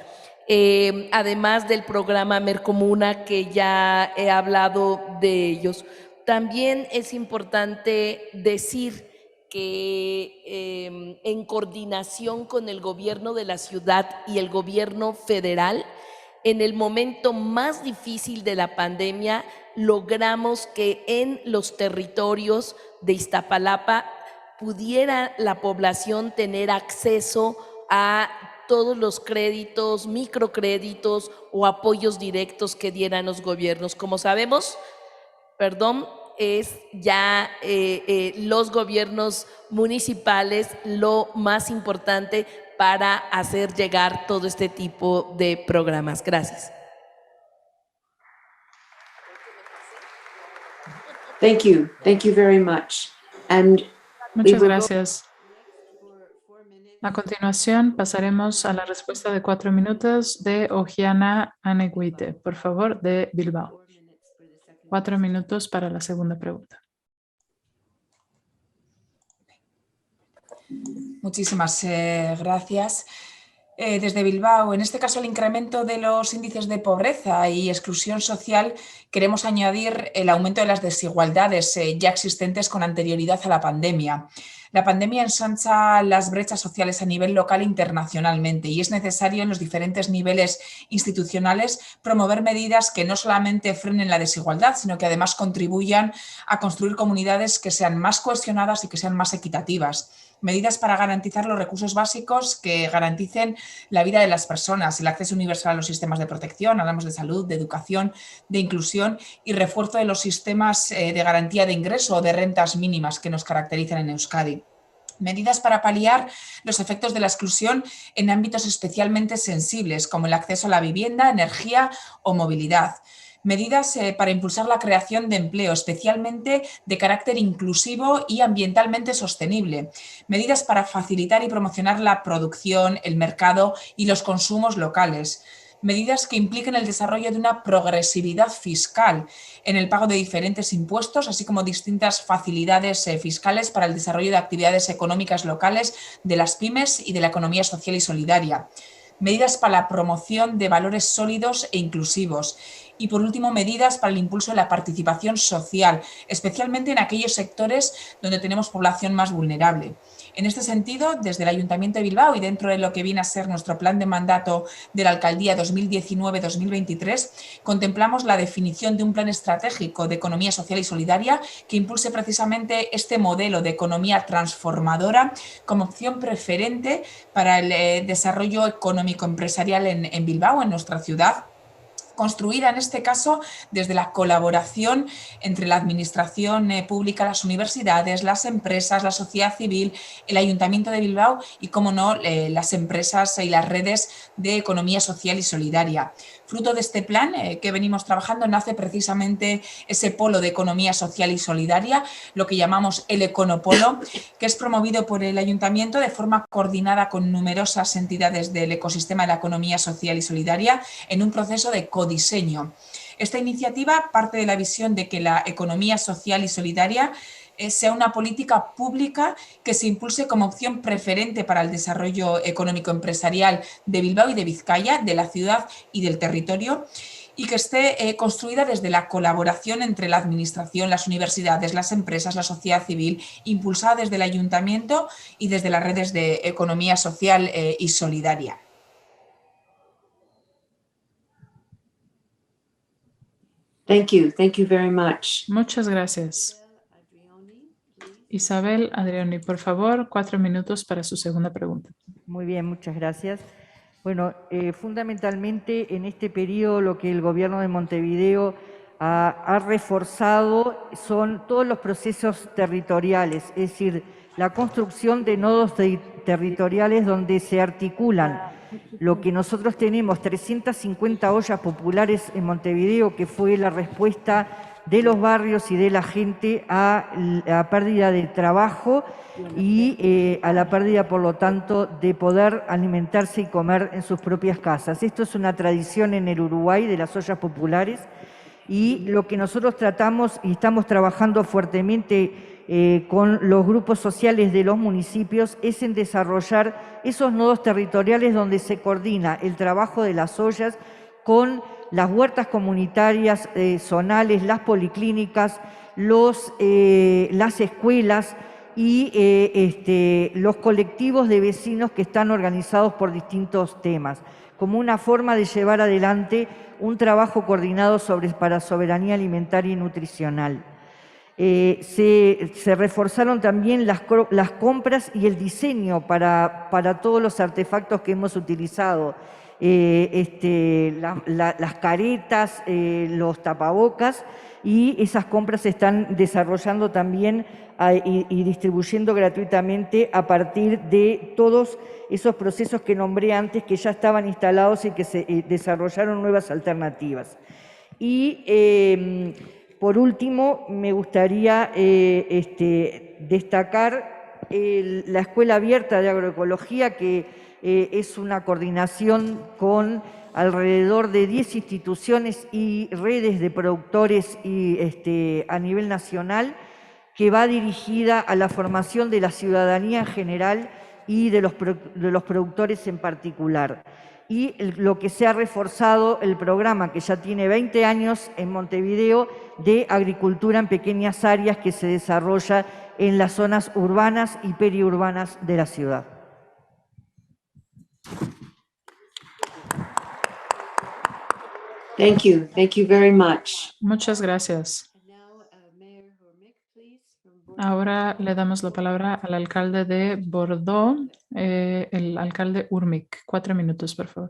Además del programa Mercomuna, que ya he hablado de ellos, también es importante decir que en coordinación con el gobierno de la ciudad y el gobierno federal, en el momento más difícil de la pandemia, logramos que en los territorios de Iztapalapa pudiera la población tener acceso a todos los créditos, microcréditos o apoyos directos que dieran los gobiernos. Como sabemos, es ya los gobiernos municipales lo más importante para hacer llegar todo este tipo de programas. Gracias. Thank you very much. And Muchas gracias. A continuación, pasaremos a la respuesta de 4 minutos de Ojiana Aneguite, por favor, de Bilbao. 4 minutos para la segunda pregunta. Muchísimas gracias. Desde Bilbao, en este caso el incremento de los índices de pobreza y exclusión social, queremos añadir el aumento de las desigualdades ya existentes con anterioridad a la pandemia. La pandemia ensancha las brechas sociales a nivel local e internacionalmente y es necesario en los diferentes niveles institucionales promover medidas que no solamente frenen la desigualdad, sino que además contribuyan a construir comunidades que sean más cohesionadas y que sean más equitativas. Medidas para garantizar los recursos básicos que garanticen la vida de las personas, el acceso universal a los sistemas de protección, hablamos de salud, de educación, de inclusión y refuerzo de los sistemas de garantía de ingreso o de rentas mínimas que nos caracterizan en Euskadi. Medidas para paliar los efectos de la exclusión en ámbitos especialmente sensibles, como el acceso a la vivienda, energía o movilidad. Medidas para impulsar la creación de empleo, especialmente de carácter inclusivo y ambientalmente sostenible. Medidas para facilitar y promocionar la producción, el mercado y los consumos locales. Medidas que impliquen el desarrollo de una progresividad fiscal en el pago de diferentes impuestos, así como distintas facilidades fiscales para el desarrollo de actividades económicas locales de las pymes y de la economía social y solidaria. Medidas para la promoción de valores sólidos e inclusivos. Y, por último, medidas para el impulso de la participación social, especialmente en aquellos sectores donde tenemos población más vulnerable. En este sentido, desde el Ayuntamiento de Bilbao y dentro de lo que viene a ser nuestro plan de mandato de la Alcaldía 2019-2023, contemplamos la definición de un plan estratégico de economía social y solidaria que impulse precisamente este modelo de economía transformadora como opción preferente para el desarrollo económico empresarial en Bilbao, en nuestra ciudad, construida en este caso desde la colaboración entre la administración pública, las universidades, las empresas, la sociedad civil, el Ayuntamiento de Bilbao y, como no, las empresas y las redes de economía social y solidaria. Fruto de este plan que venimos trabajando nace precisamente ese polo de economía social y solidaria, lo que llamamos el Econopolo, que es promovido por el Ayuntamiento de forma coordinada con numerosas entidades del ecosistema de la economía social y solidaria en un proceso de codiseño. Esta iniciativa parte de la visión de que la economía social y solidaria sea una política pública que se impulse como opción preferente para el desarrollo económico empresarial de Bilbao y de Vizcaya, de la ciudad y del territorio, y que esté construida desde la colaboración entre la administración, las universidades, las empresas, la sociedad civil, impulsada desde el ayuntamiento y desde las redes de economía social y solidaria. Thank you very much. Muchas gracias. Isabel Adriani, por favor, 4 minutos para su segunda pregunta. Muy bien, muchas gracias. Bueno, fundamentalmente en este periodo lo que el gobierno de Montevideo ha reforzado son todos los procesos territoriales, es decir, la construcción de nodos territoriales donde se articulan lo que nosotros tenemos, 350 ollas populares en Montevideo, que fue la respuesta de los barrios y de la gente a la pérdida de trabajo y a la pérdida, por lo tanto, de poder alimentarse y comer en sus propias casas. Esto es una tradición en el Uruguay de las ollas populares, y lo que nosotros tratamos y estamos trabajando fuertemente con los grupos sociales de los municipios es en desarrollar esos nodos territoriales donde se coordina el trabajo de las ollas con las huertas comunitarias zonales, las policlínicas, las escuelas y los colectivos de vecinos que están organizados por distintos temas, como una forma de llevar adelante un trabajo coordinado para soberanía alimentaria y nutricional. Se reforzaron también las compras y el diseño para todos los artefactos que hemos utilizado, las caretas, los tapabocas, y esas compras se están desarrollando también y distribuyendo gratuitamente a partir de todos esos procesos que nombré antes, que ya estaban instalados y que se desarrollaron nuevas alternativas. Y por último, me gustaría destacar la Escuela Abierta de Agroecología, que es una coordinación con alrededor de 10 instituciones y redes de productores a nivel nacional, que va dirigida a la formación de la ciudadanía en general y de los productores en particular. Y lo que se ha reforzado, el programa que ya tiene 20 años en Montevideo de agricultura en pequeñas áreas, que se desarrolla en las zonas urbanas y periurbanas de la ciudad. Thank you very much. Muchas gracias. Ahora le damos la palabra al alcalde de Bordeaux, el alcalde Urmic. 4 minutos, por favor.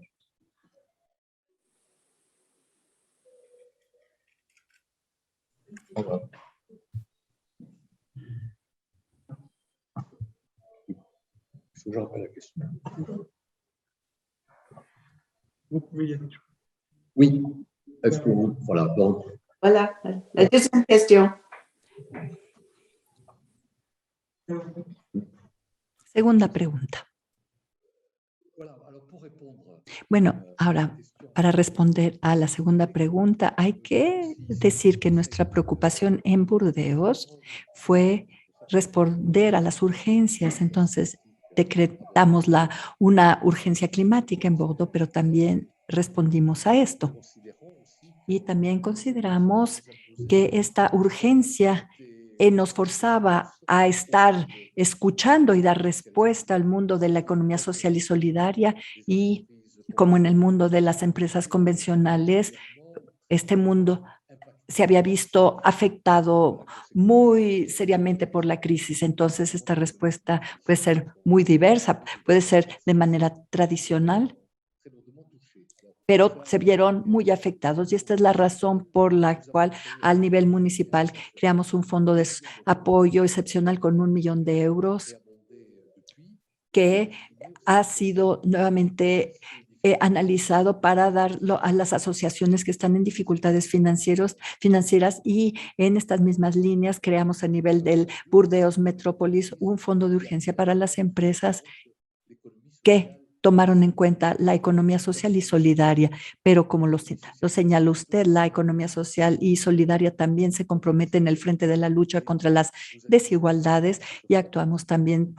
Je vous rappelle la question. Oui, est-ce que voilà, donc. Voilà, la deuxième question. Segunda pregunta. Bueno, ahora, para responder a la segunda pregunta, hay que decir que nuestra preocupación en Burdeos fue responder a las urgencias. Entonces, decretamos una urgencia climática en Bordeaux, pero también respondimos a esto. Y también consideramos que esta urgencia nos forzaba a estar escuchando y dar respuesta al mundo de la economía social y solidaria, y como en el mundo de las empresas convencionales, este mundo se había visto afectado muy seriamente por la crisis. Entonces, esta respuesta puede ser muy diversa, puede ser de manera tradicional, pero se vieron muy afectados, y esta es la razón por la cual al nivel municipal creamos un fondo de apoyo excepcional con 1 millón de euros que ha sido nuevamente analizado para darlo a las asociaciones que están en dificultades financieras, y en estas mismas líneas creamos a nivel del Burdeos Metrópolis un fondo de urgencia para las empresas que tomaron en cuenta la economía social y solidaria, pero como lo señaló usted, la economía social y solidaria también se compromete en el frente de la lucha contra las desigualdades y actuamos también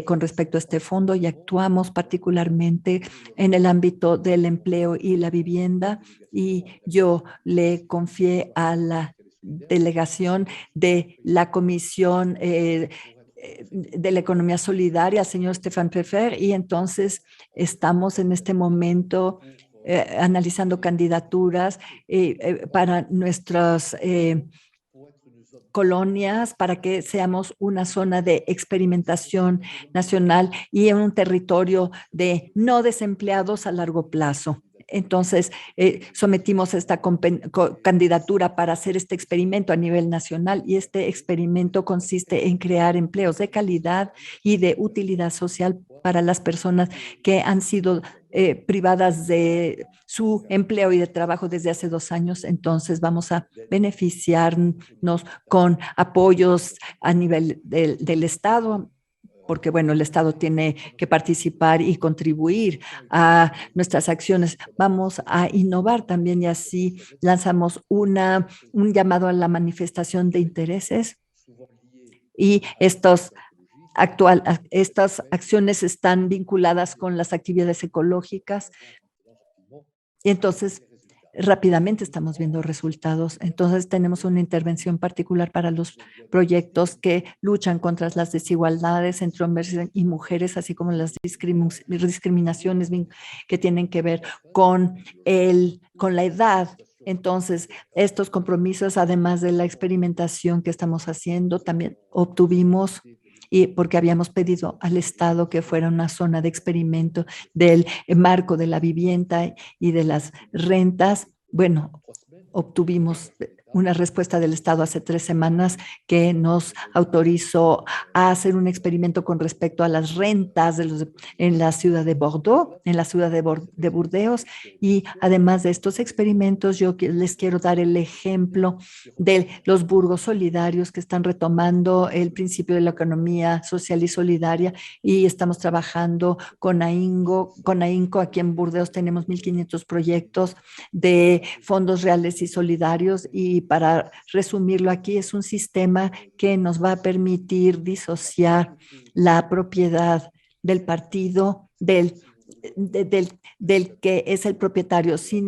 con respecto a este fondo y actuamos particularmente en el ámbito del empleo y la vivienda y yo le confié a la delegación de la Comisión de la Economía Solidaria, al señor Stefan Pfeffer, y entonces estamos en este momento analizando candidaturas para nuestras colonias, para que seamos una zona de experimentación nacional y en un territorio de no desempleados a largo plazo. Entonces, sometimos esta candidatura para hacer este experimento a nivel nacional y este experimento consiste en crear empleos de calidad y de utilidad social para las personas que han sido privadas de su empleo y de trabajo desde hace 2 años. Entonces, vamos a beneficiarnos con apoyos a nivel del Estado, porque bueno, el Estado tiene que participar y contribuir a nuestras acciones. Vamos a innovar también y así lanzamos un llamado a la manifestación de intereses y estas acciones están vinculadas con las actividades ecológicas y entonces rápidamente estamos viendo resultados. Entonces tenemos una intervención particular para los proyectos que luchan contra las desigualdades entre hombres y mujeres, así como las discriminaciones que tienen que ver con la edad. Entonces, estos compromisos, además de la experimentación que estamos haciendo, también obtuvimos y porque habíamos pedido al Estado que fuera una zona de experimento del marco de la vivienda y de las rentas. Bueno, obtuvimos una respuesta del Estado hace 3 semanas que nos autorizó a hacer un experimento con respecto a las rentas en la ciudad de Bordeaux, en la ciudad de Burdeos. Y además de estos experimentos, yo les quiero dar el ejemplo de los burgos solidarios que están retomando el principio de la economía social y solidaria y estamos trabajando con AINCO. Aquí en Burdeos tenemos 1,500 proyectos de fondos reales y solidarios y para resumirlo aquí, es un sistema que nos va a permitir disociar la propiedad del partido del que es el propietario. Si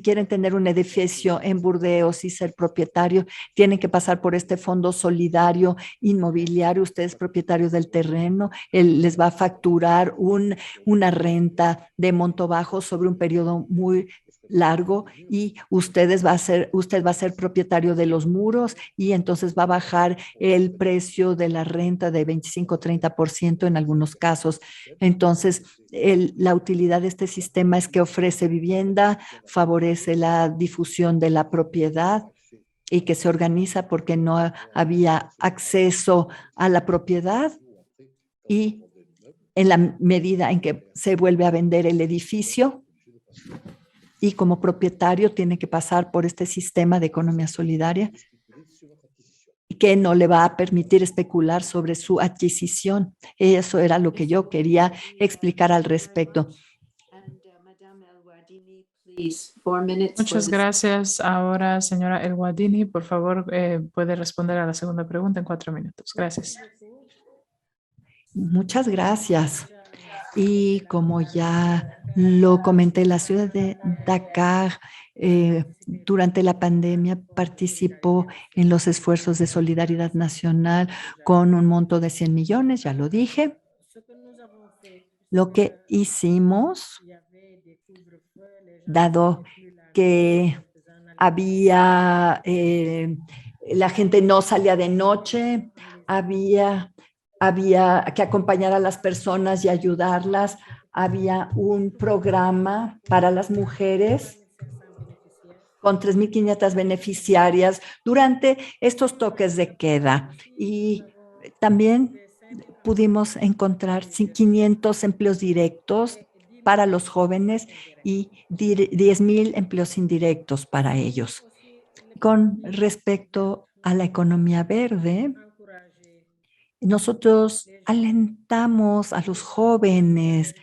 quieren tener un edificio en Burdeos y ser propietario, tienen que pasar por este fondo solidario inmobiliario. Ustedes propietarios del terreno, él les va a facturar una renta de monto bajo sobre un periodo muy largo y usted va a ser propietario de los muros y entonces va a bajar el precio de la renta de 25-30% en algunos casos. Entonces, la utilidad de este sistema es que ofrece vivienda, favorece la difusión de la propiedad y que se organiza porque no había acceso a la propiedad y en la medida en que se vuelve a vender el edificio, y como propietario tiene que pasar por este sistema de economía solidaria que no le va a permitir especular sobre su adquisición. Eso era lo que yo quería explicar al respecto. Muchas gracias. Ahora, señora El Guadini, por favor, puede responder a la segunda pregunta en 4 minutos. Gracias. Muchas gracias. Y como ya lo comenté, la ciudad de Dakar durante la pandemia participó en los esfuerzos de solidaridad nacional con un monto de 100 millones, ya lo dije. Lo que hicimos, dado que la gente no salía de noche, había que acompañar a las personas y ayudarlas. Había un programa para las mujeres con 3,500 beneficiarias durante estos toques de queda. Y también pudimos encontrar 500 empleos directos para los jóvenes y 10,000 empleos indirectos para ellos. Con respecto a la economía verde, nosotros alentamos a los jóvenes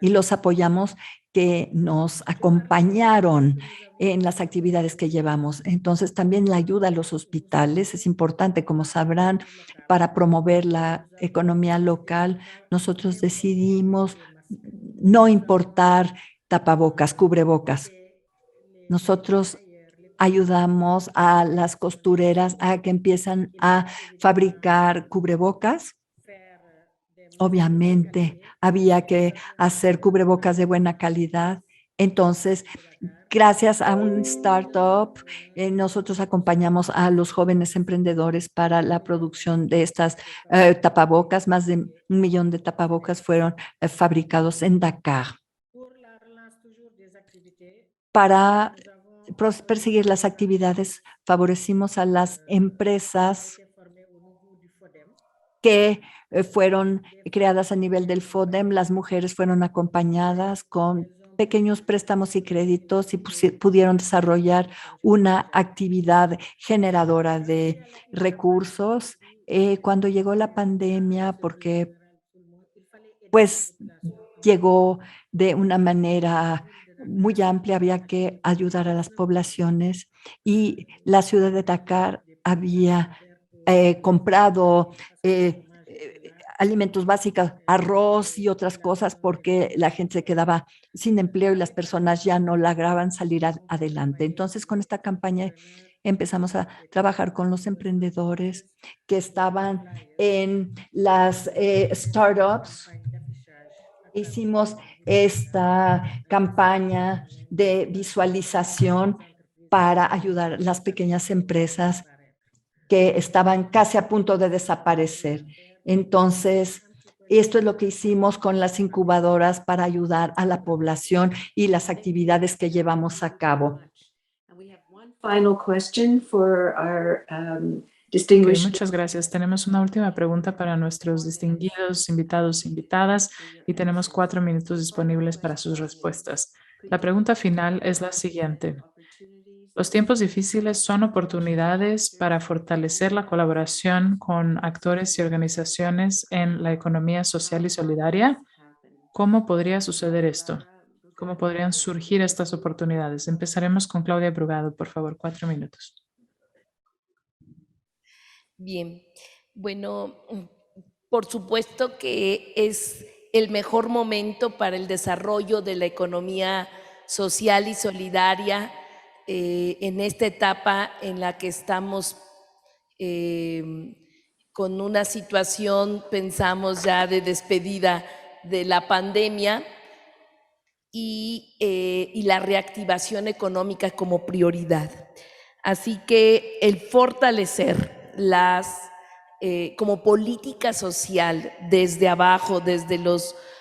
y los apoyamos que nos acompañaron en las actividades que llevamos. Entonces, también la ayuda a los hospitales es importante. Como sabrán, para promover la economía local, nosotros decidimos no importar tapabocas, cubrebocas. Nosotros ayudamos a las costureras a que empiezan a fabricar cubrebocas. Obviamente, había que hacer cubrebocas de buena calidad. Entonces, gracias a un startup, nosotros acompañamos a los jóvenes emprendedores para la producción de estas tapabocas. Más de 1 millón de tapabocas fueron fabricados en Dakar. Para perseguir las actividades, favorecimos a las empresas que fueron creadas a nivel del FODEM. Las mujeres fueron acompañadas con pequeños préstamos y créditos y pudieron desarrollar una actividad generadora de recursos. Cuando llegó la pandemia, porque pues llegó de una manera muy amplia, había que ayudar a las poblaciones y la ciudad de Dakar había comprado alimentos básicos, arroz y otras cosas, porque la gente se quedaba sin empleo y las personas ya no lograban salir adelante. Entonces, con esta campaña empezamos a trabajar con los emprendedores que estaban en las startups. Hicimos esta campaña de visualización para ayudar a las pequeñas empresas que estaban casi a punto de desaparecer. Entonces, esto es lo que hicimos con las incubadoras para ayudar a la población y las actividades que llevamos a cabo. Final question for our Muchas gracias. Tenemos una última pregunta para nuestros distinguidos invitados e invitadas y tenemos 4 minutos disponibles para sus respuestas. La pregunta final es la siguiente. ¿Los tiempos difíciles son oportunidades para fortalecer la colaboración con actores y organizaciones en la economía social y solidaria? ¿Cómo podría suceder esto? ¿Cómo podrían surgir estas oportunidades? Empezaremos con Claudia Brugado, por favor, 4 minutos. Bien, bueno, por supuesto que es el mejor momento para el desarrollo de la economía social y solidaria en esta etapa en la que estamos con una situación, pensamos ya de despedida de la pandemia y la reactivación económica como prioridad. Así que el fortalecer como política social desde abajo, desde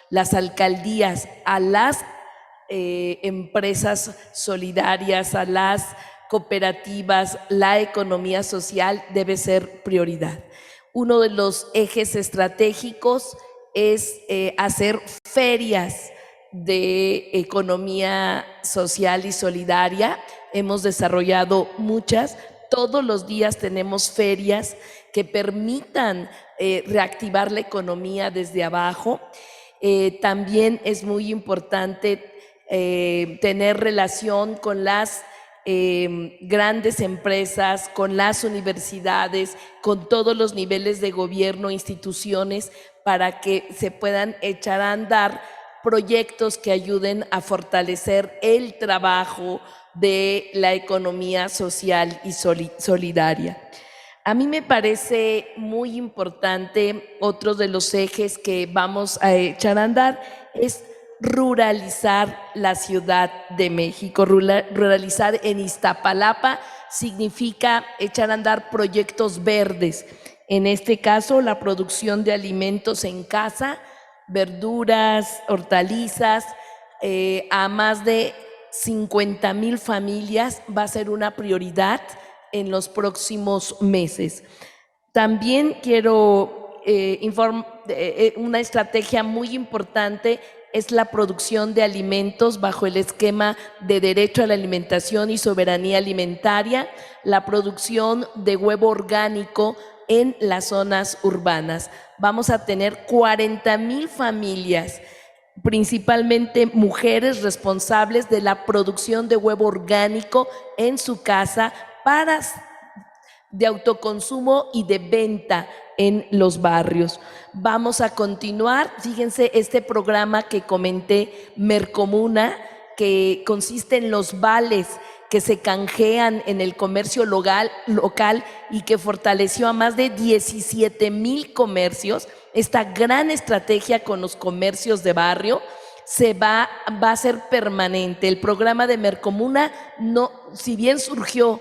las alcaldías a las empresas solidarias, a las cooperativas, la economía social debe ser prioridad. Uno de los ejes estratégicos es hacer ferias de economía social y solidaria. Hemos desarrollado muchas. Todos los días tenemos ferias que permitan reactivar la economía desde abajo. También es muy importante tener relación con las grandes empresas, con las universidades, con todos los niveles de gobierno, instituciones, para que se puedan echar a andar proyectos que ayuden a fortalecer el trabajo de la economía social y solidaria. A mí me parece muy importante, otro de los ejes que vamos a echar a andar es ruralizar la Ciudad de México. Ruralizar en Iztapalapa significa echar a andar proyectos verdes. En este caso, la producción de alimentos en casa, verduras, hortalizas, a más de 50,000 familias va a ser una prioridad en los próximos meses. También quiero una estrategia muy importante es la producción de alimentos bajo el esquema de derecho a la alimentación y soberanía alimentaria, la producción de huevo orgánico en las zonas urbanas. Vamos a tener 40,000 familias principalmente mujeres responsables de la producción de huevo orgánico en su casa de autoconsumo y de venta en los barrios. Vamos a continuar, fíjense, este programa que comenté, Mercomuna, que consiste en los vales que se canjean en el comercio local y que fortaleció a más de 17,000 comercios. Esta gran estrategia con los comercios de barrio va a ser permanente. El programa de Mercomuna, si bien surgió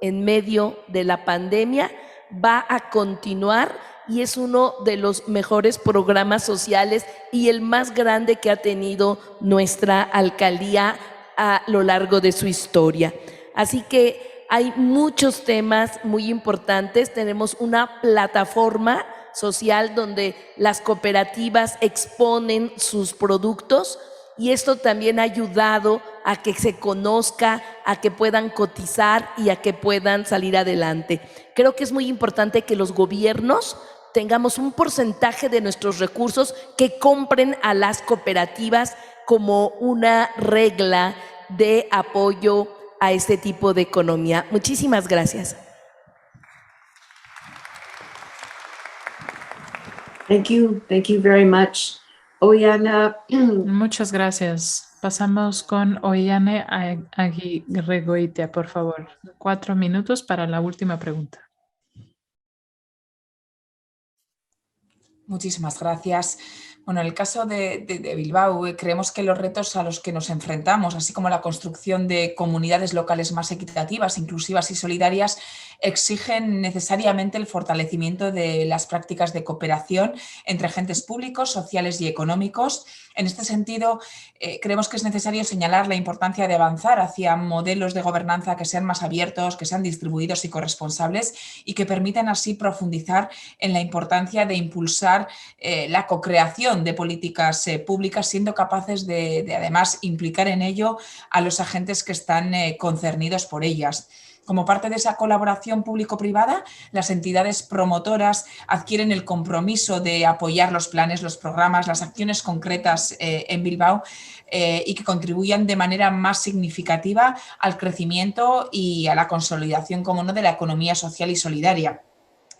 en medio de la pandemia, va a continuar y es uno de los mejores programas sociales y el más grande que ha tenido nuestra alcaldía a lo largo de su historia. Así que hay muchos temas muy importantes. Tenemos una plataforma social donde las cooperativas exponen sus productos y esto también ha ayudado a que se conozca, a que puedan cotizar y a que puedan salir adelante. Creo que es muy importante que los gobiernos tengamos un porcentaje de nuestros recursos que compren a las cooperativas como una regla de apoyo a este tipo de economía. Muchísimas gracias. Thank you very much. Oyana. Muchas gracias. Pasamos con Oyane Aguirregoitia, por favor. 4 minutos para la última pregunta. Muchísimas gracias. Bueno, en el caso de Bilbao, creemos que los retos a los que nos enfrentamos, así como la construcción de comunidades locales más equitativas, inclusivas y solidarias, exigen necesariamente el fortalecimiento de las prácticas de cooperación entre agentes públicos, sociales y económicos. En este sentido, creemos que es necesario señalar la importancia de avanzar hacia modelos de gobernanza que sean más abiertos, que sean distribuidos y corresponsables y que permitan así profundizar en la importancia de impulsar la co-creación de políticas públicas, siendo capaces de además implicar en ello a los agentes que están concernidos por ellas. Como parte de esa colaboración público-privada, las entidades promotoras adquieren el compromiso de apoyar los planes, los programas, las acciones concretas en Bilbao y que contribuyan de manera más significativa al crecimiento y a la consolidación, como no, de la economía social y solidaria.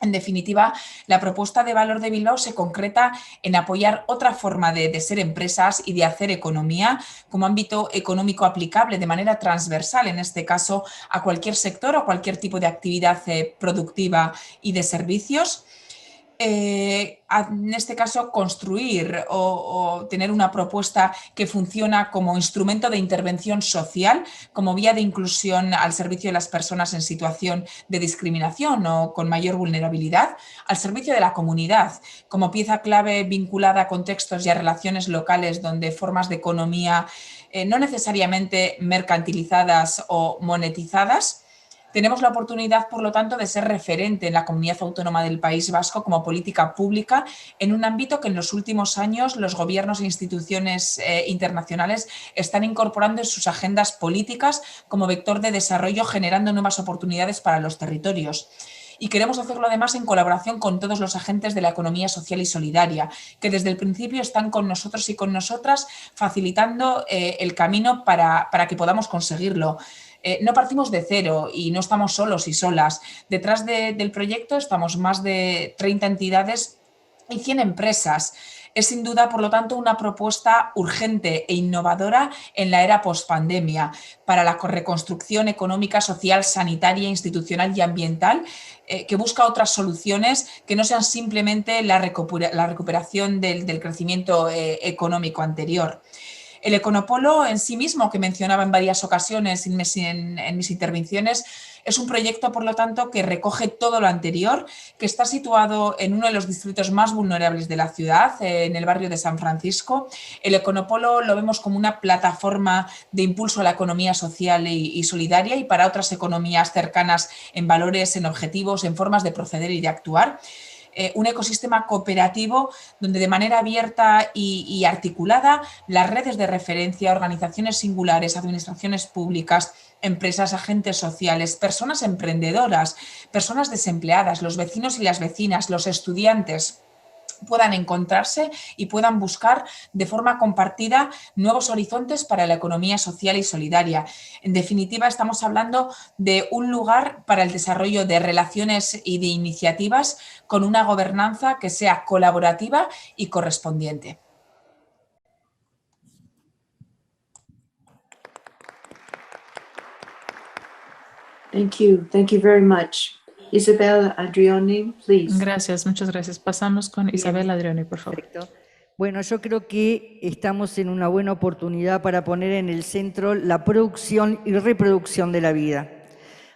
En definitiva, la propuesta de valor de Bilbao se concreta en apoyar otra forma de ser empresas y de hacer economía como ámbito económico aplicable de manera transversal, en este caso, a cualquier sector o cualquier tipo de actividad productiva y de servicios. En este caso, construir o tener una propuesta que funciona como instrumento de intervención social, como vía de inclusión al servicio de las personas en situación de discriminación o con mayor vulnerabilidad, al servicio de la comunidad, como pieza clave vinculada a contextos y a relaciones locales donde formas de economía no necesariamente mercantilizadas o monetizadas. Tenemos la oportunidad, por lo tanto, de ser referente en la comunidad autónoma del País Vasco como política pública en un ámbito que en los últimos años los gobiernos e instituciones internacionales están incorporando en sus agendas políticas como vector de desarrollo, generando nuevas oportunidades para los territorios. Y queremos hacerlo además en colaboración con todos los agentes de la economía social y solidaria, que desde el principio están con nosotros y con nosotras facilitando el camino para que podamos conseguirlo. No partimos de cero y no estamos solos y solas. Detrás del proyecto estamos más de 30 entidades y 100 empresas. Es sin duda, por lo tanto, una propuesta urgente e innovadora en la era pospandemia para la reconstrucción económica, social, sanitaria, institucional y ambiental, que busca otras soluciones que no sean simplemente la recuperación del crecimiento económico anterior. El Econopolo en sí mismo, que mencionaba en varias ocasiones en mis intervenciones, es un proyecto, por lo tanto, que recoge todo lo anterior, que está situado en uno de los distritos más vulnerables de la ciudad, en el barrio de San Francisco. El Econopolo lo vemos como una plataforma de impulso a la economía social y solidaria y para otras economías cercanas en valores, en objetivos, en formas de proceder y de actuar. Un ecosistema cooperativo donde de manera abierta y articulada las redes de referencia, organizaciones singulares, administraciones públicas, empresas, agentes sociales, personas emprendedoras, personas desempleadas, los vecinos y las vecinas, los estudiantes, puedan encontrarse y puedan buscar de forma compartida nuevos horizontes para la economía social y solidaria. En definitiva, estamos hablando de un lugar para el desarrollo de relaciones y de iniciativas con una gobernanza que sea colaborativa y correspondiente. Thank you very much. Isabel Adriani, please. Gracias, muchas gracias. Pasamos con Isabel Adriani, por favor. Perfecto. Bueno, yo creo que estamos en una buena oportunidad para poner en el centro la producción y reproducción de la vida.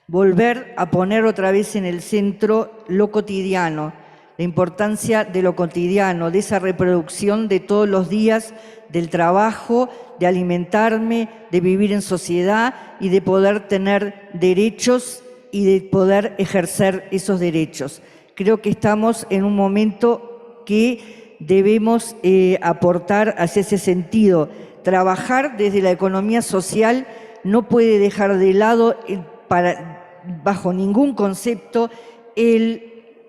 Volver a poner otra vez en el centro lo cotidiano, la importancia de lo cotidiano, de esa reproducción de todos los días, del trabajo, de alimentarme, de vivir en sociedad y de poder tener derechos y de poder ejercer esos derechos. Creo que estamos en un momento que debemos aportar hacia ese sentido. Trabajar desde la economía social no puede dejar de lado, bajo ningún concepto,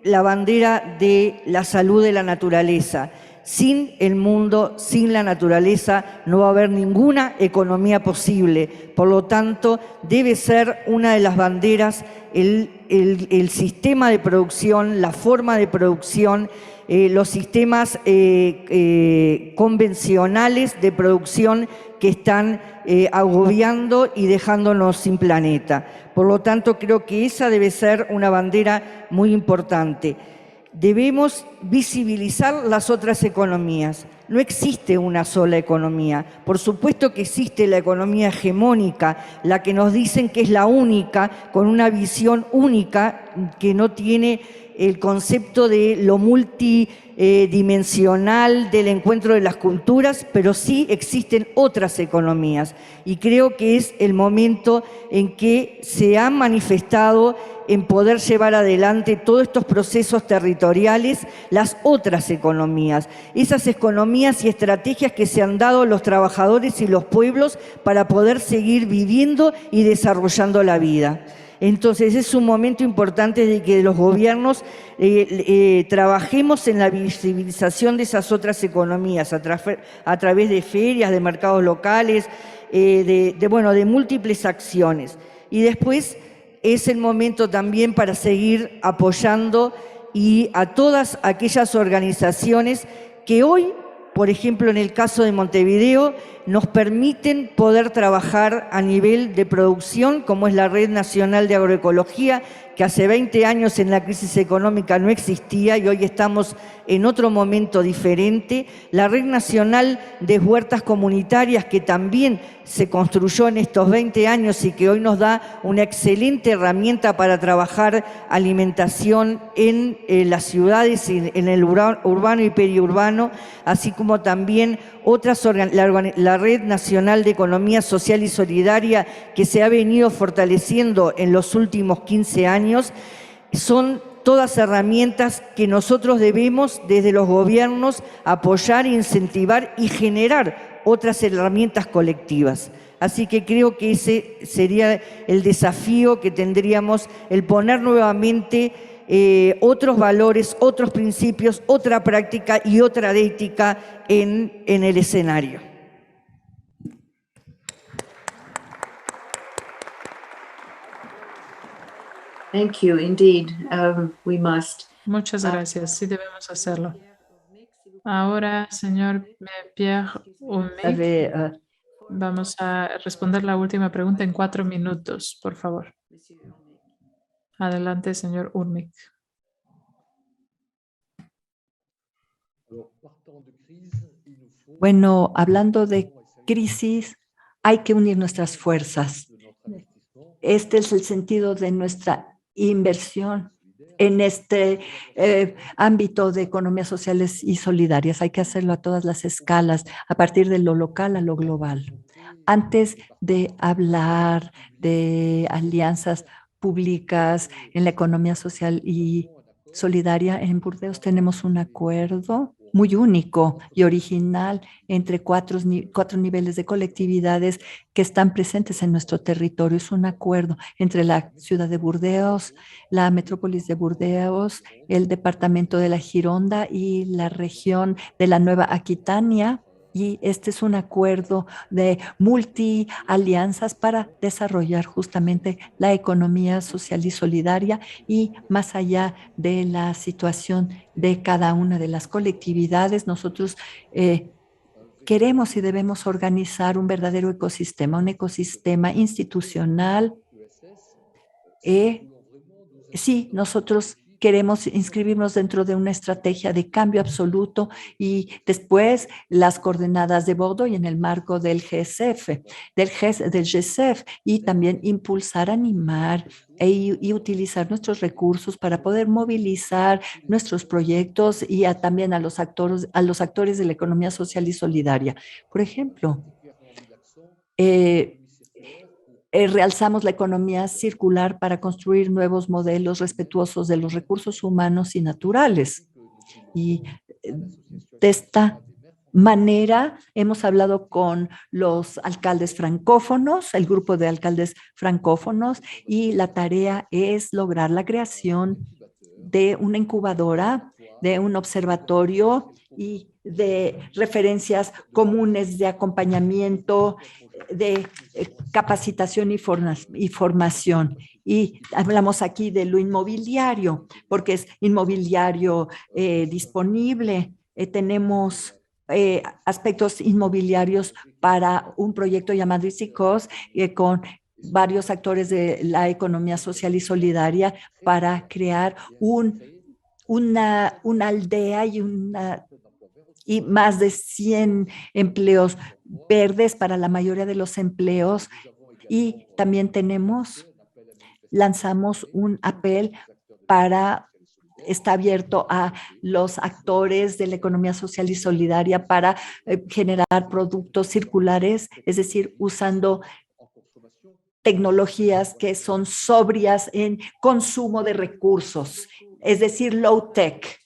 la bandera de la salud de la naturaleza. Sin el mundo, sin la naturaleza, no va a haber ninguna economía posible. Por lo tanto, debe ser una de las banderas el sistema de producción, la forma de producción, los sistemas convencionales de producción que están agobiando y dejándonos sin planeta. Por lo tanto, creo que esa debe ser una bandera muy importante. Debemos visibilizar las otras economías. No existe una sola economía. Por supuesto que existe la economía hegemónica, la que nos dicen que es la única, con una visión única, que no tiene el concepto de lo multidimensional del encuentro de las culturas, pero sí existen otras economías. Y creo que es el momento en que se han manifestado en poder llevar adelante todos estos procesos territoriales, las otras economías, esas economías y estrategias que se han dado los trabajadores y los pueblos para poder seguir viviendo y desarrollando la vida. Entonces es un momento importante de que los gobiernos trabajemos en la visibilización de esas otras economías a través de ferias, de mercados locales, de múltiples acciones. Y después es el momento también para seguir apoyando y a todas aquellas organizaciones que hoy, por ejemplo, en el caso de Montevideo, nos permiten poder trabajar a nivel de producción, como es la Red Nacional de Agroecología, que hace 20 años en la crisis económica no existía y hoy estamos en otro momento diferente. La Red Nacional de Huertas Comunitarias, que también se construyó en estos 20 años y que hoy nos da una excelente herramienta para trabajar alimentación en las ciudades, en el urbano y periurbano, así como también la Red Nacional de Economía Social y Solidaria, que se ha venido fortaleciendo en los últimos 15 años, son todas herramientas que nosotros debemos desde los gobiernos apoyar, incentivar y generar otras herramientas colectivas. Así que creo que ese sería el desafío que tendríamos, el poner nuevamente otros valores, otros principios, otra práctica y otra ética en el escenario. Thank you, indeed. We must. Muchas gracias, sí debemos hacerlo. Ahora, señor Pierre Urmic, vamos a responder la última pregunta en 4 minutos, por favor. Adelante, señor Urmic. Bueno, hablando de crisis, hay que unir nuestras fuerzas. Este es el sentido de nuestra inversión en este ámbito de economías sociales y solidarias. Hay que hacerlo a todas las escalas, a partir de lo local a lo global. Antes de hablar de alianzas públicas en la economía social y solidaria, en Burdeos tenemos un acuerdo muy único y original entre cuatro niveles de colectividades que están presentes en nuestro territorio. Es un acuerdo entre la ciudad de Burdeos, la metrópolis de Burdeos, el departamento de la Gironda y la región de la Nueva Aquitania. Y este es un acuerdo de multi-alianzas para desarrollar justamente la economía social y solidaria y más allá de la situación de cada una de las colectividades. Nosotros queremos y debemos organizar un verdadero ecosistema, un ecosistema institucional. Sí, nosotros queremos inscribirnos dentro de una estrategia de cambio absoluto y después las coordenadas de Bordeaux y en el marco del GSF, del GSF y también impulsar, animar y utilizar nuestros recursos para poder movilizar nuestros proyectos y también a los actores de la economía social y solidaria. Por ejemplo, realzamos la economía circular para construir nuevos modelos respetuosos de los recursos humanos y naturales. Y de esta manera hemos hablado con los alcaldes francófonos, el grupo de alcaldes francófonos, y la tarea es lograr la creación de una incubadora, de un observatorio y de referencias comunes de acompañamiento, de capacitación y formación. Y hablamos aquí de lo inmobiliario, porque es inmobiliario disponible. Tenemos aspectos inmobiliarios para un proyecto llamado ICICOS con varios actores de la economía social y solidaria para crear una aldea y más de 100 empleos verdes para la mayoría de los empleos. Y también lanzamos un apel está abierto a los actores de la economía social y solidaria para generar productos circulares, es decir, usando tecnologías que son sobrias en consumo de recursos, es decir, low tech.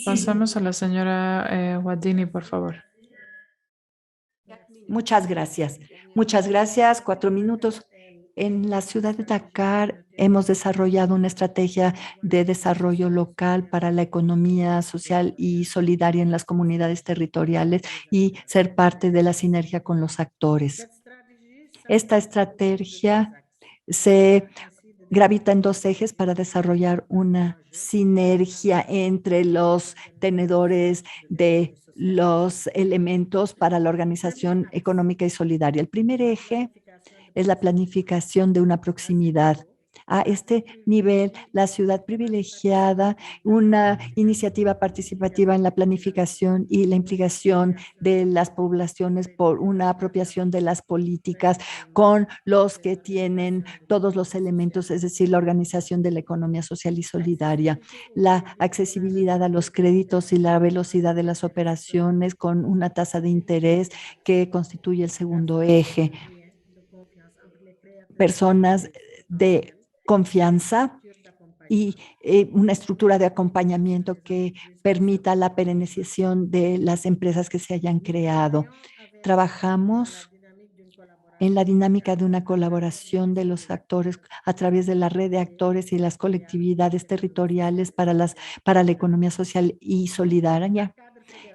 Pasamos a la señora Guardini, por favor. Muchas gracias. Muchas gracias. 4 minutos. En la ciudad de Dakar hemos desarrollado una estrategia de desarrollo local para la economía social y solidaria en las comunidades territoriales y ser parte de la sinergia con los actores. Esta estrategia se gravita en 2 ejes para desarrollar una sinergia entre los tenedores de los elementos para la organización económica y solidaria. El primer eje es la planificación de una proximidad. A este nivel, la ciudad privilegiada, una iniciativa participativa en la planificación y la implicación de las poblaciones por una apropiación de las políticas con los que tienen todos los elementos, es decir, la organización de la economía social y solidaria, la accesibilidad a los créditos y la velocidad de las operaciones con una tasa de interés que constituye el segundo eje. Personas de confianza y una estructura de acompañamiento que permita la perenización de las empresas que se hayan creado. Trabajamos en la dinámica de una colaboración de los actores a través de la red de actores y las colectividades territoriales para la economía social y solidaria.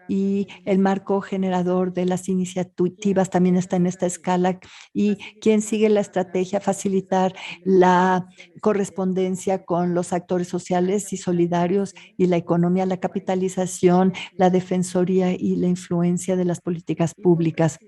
Y el marco generador de las iniciativas también está en esta escala y quien sigue la estrategia, facilitar la correspondencia con los actores sociales y solidarios y la economía, la capitalización, la defensoría y la influencia de las políticas públicas.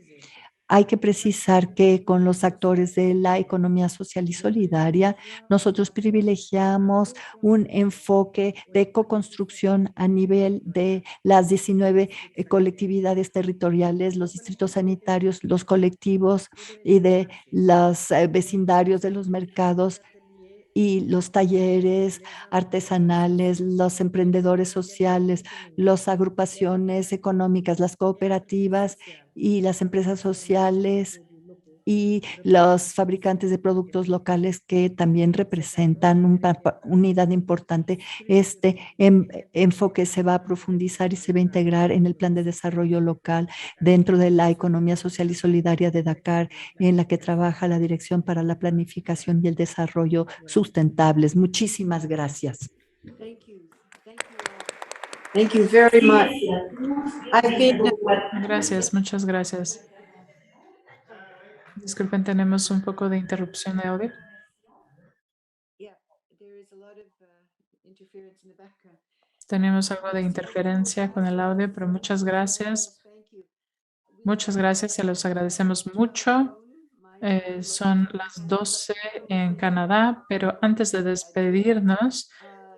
Hay que precisar que con los actores de la economía social y solidaria, nosotros privilegiamos un enfoque de co-construcción a nivel de las 19 colectividades territoriales, los distritos sanitarios, los colectivos y de los vecindarios de los mercados y los talleres artesanales, los emprendedores sociales, las agrupaciones económicas, las cooperativas y las empresas sociales y los fabricantes de productos locales que también representan una unidad importante. Este enfoque se va a profundizar y se va a integrar en el plan de desarrollo local dentro de la economía social y solidaria de Dakar, en la que trabaja la Dirección para la Planificación y el Desarrollo Sustentables. Muchísimas gracias. Thank you very much. Gracias, muchas gracias. Disculpen, tenemos un poco de interrupción de audio. Tenemos algo de interferencia con el audio, pero muchas gracias. Muchas gracias, se los agradecemos mucho. Son las 12 en Canadá, pero antes de despedirnos,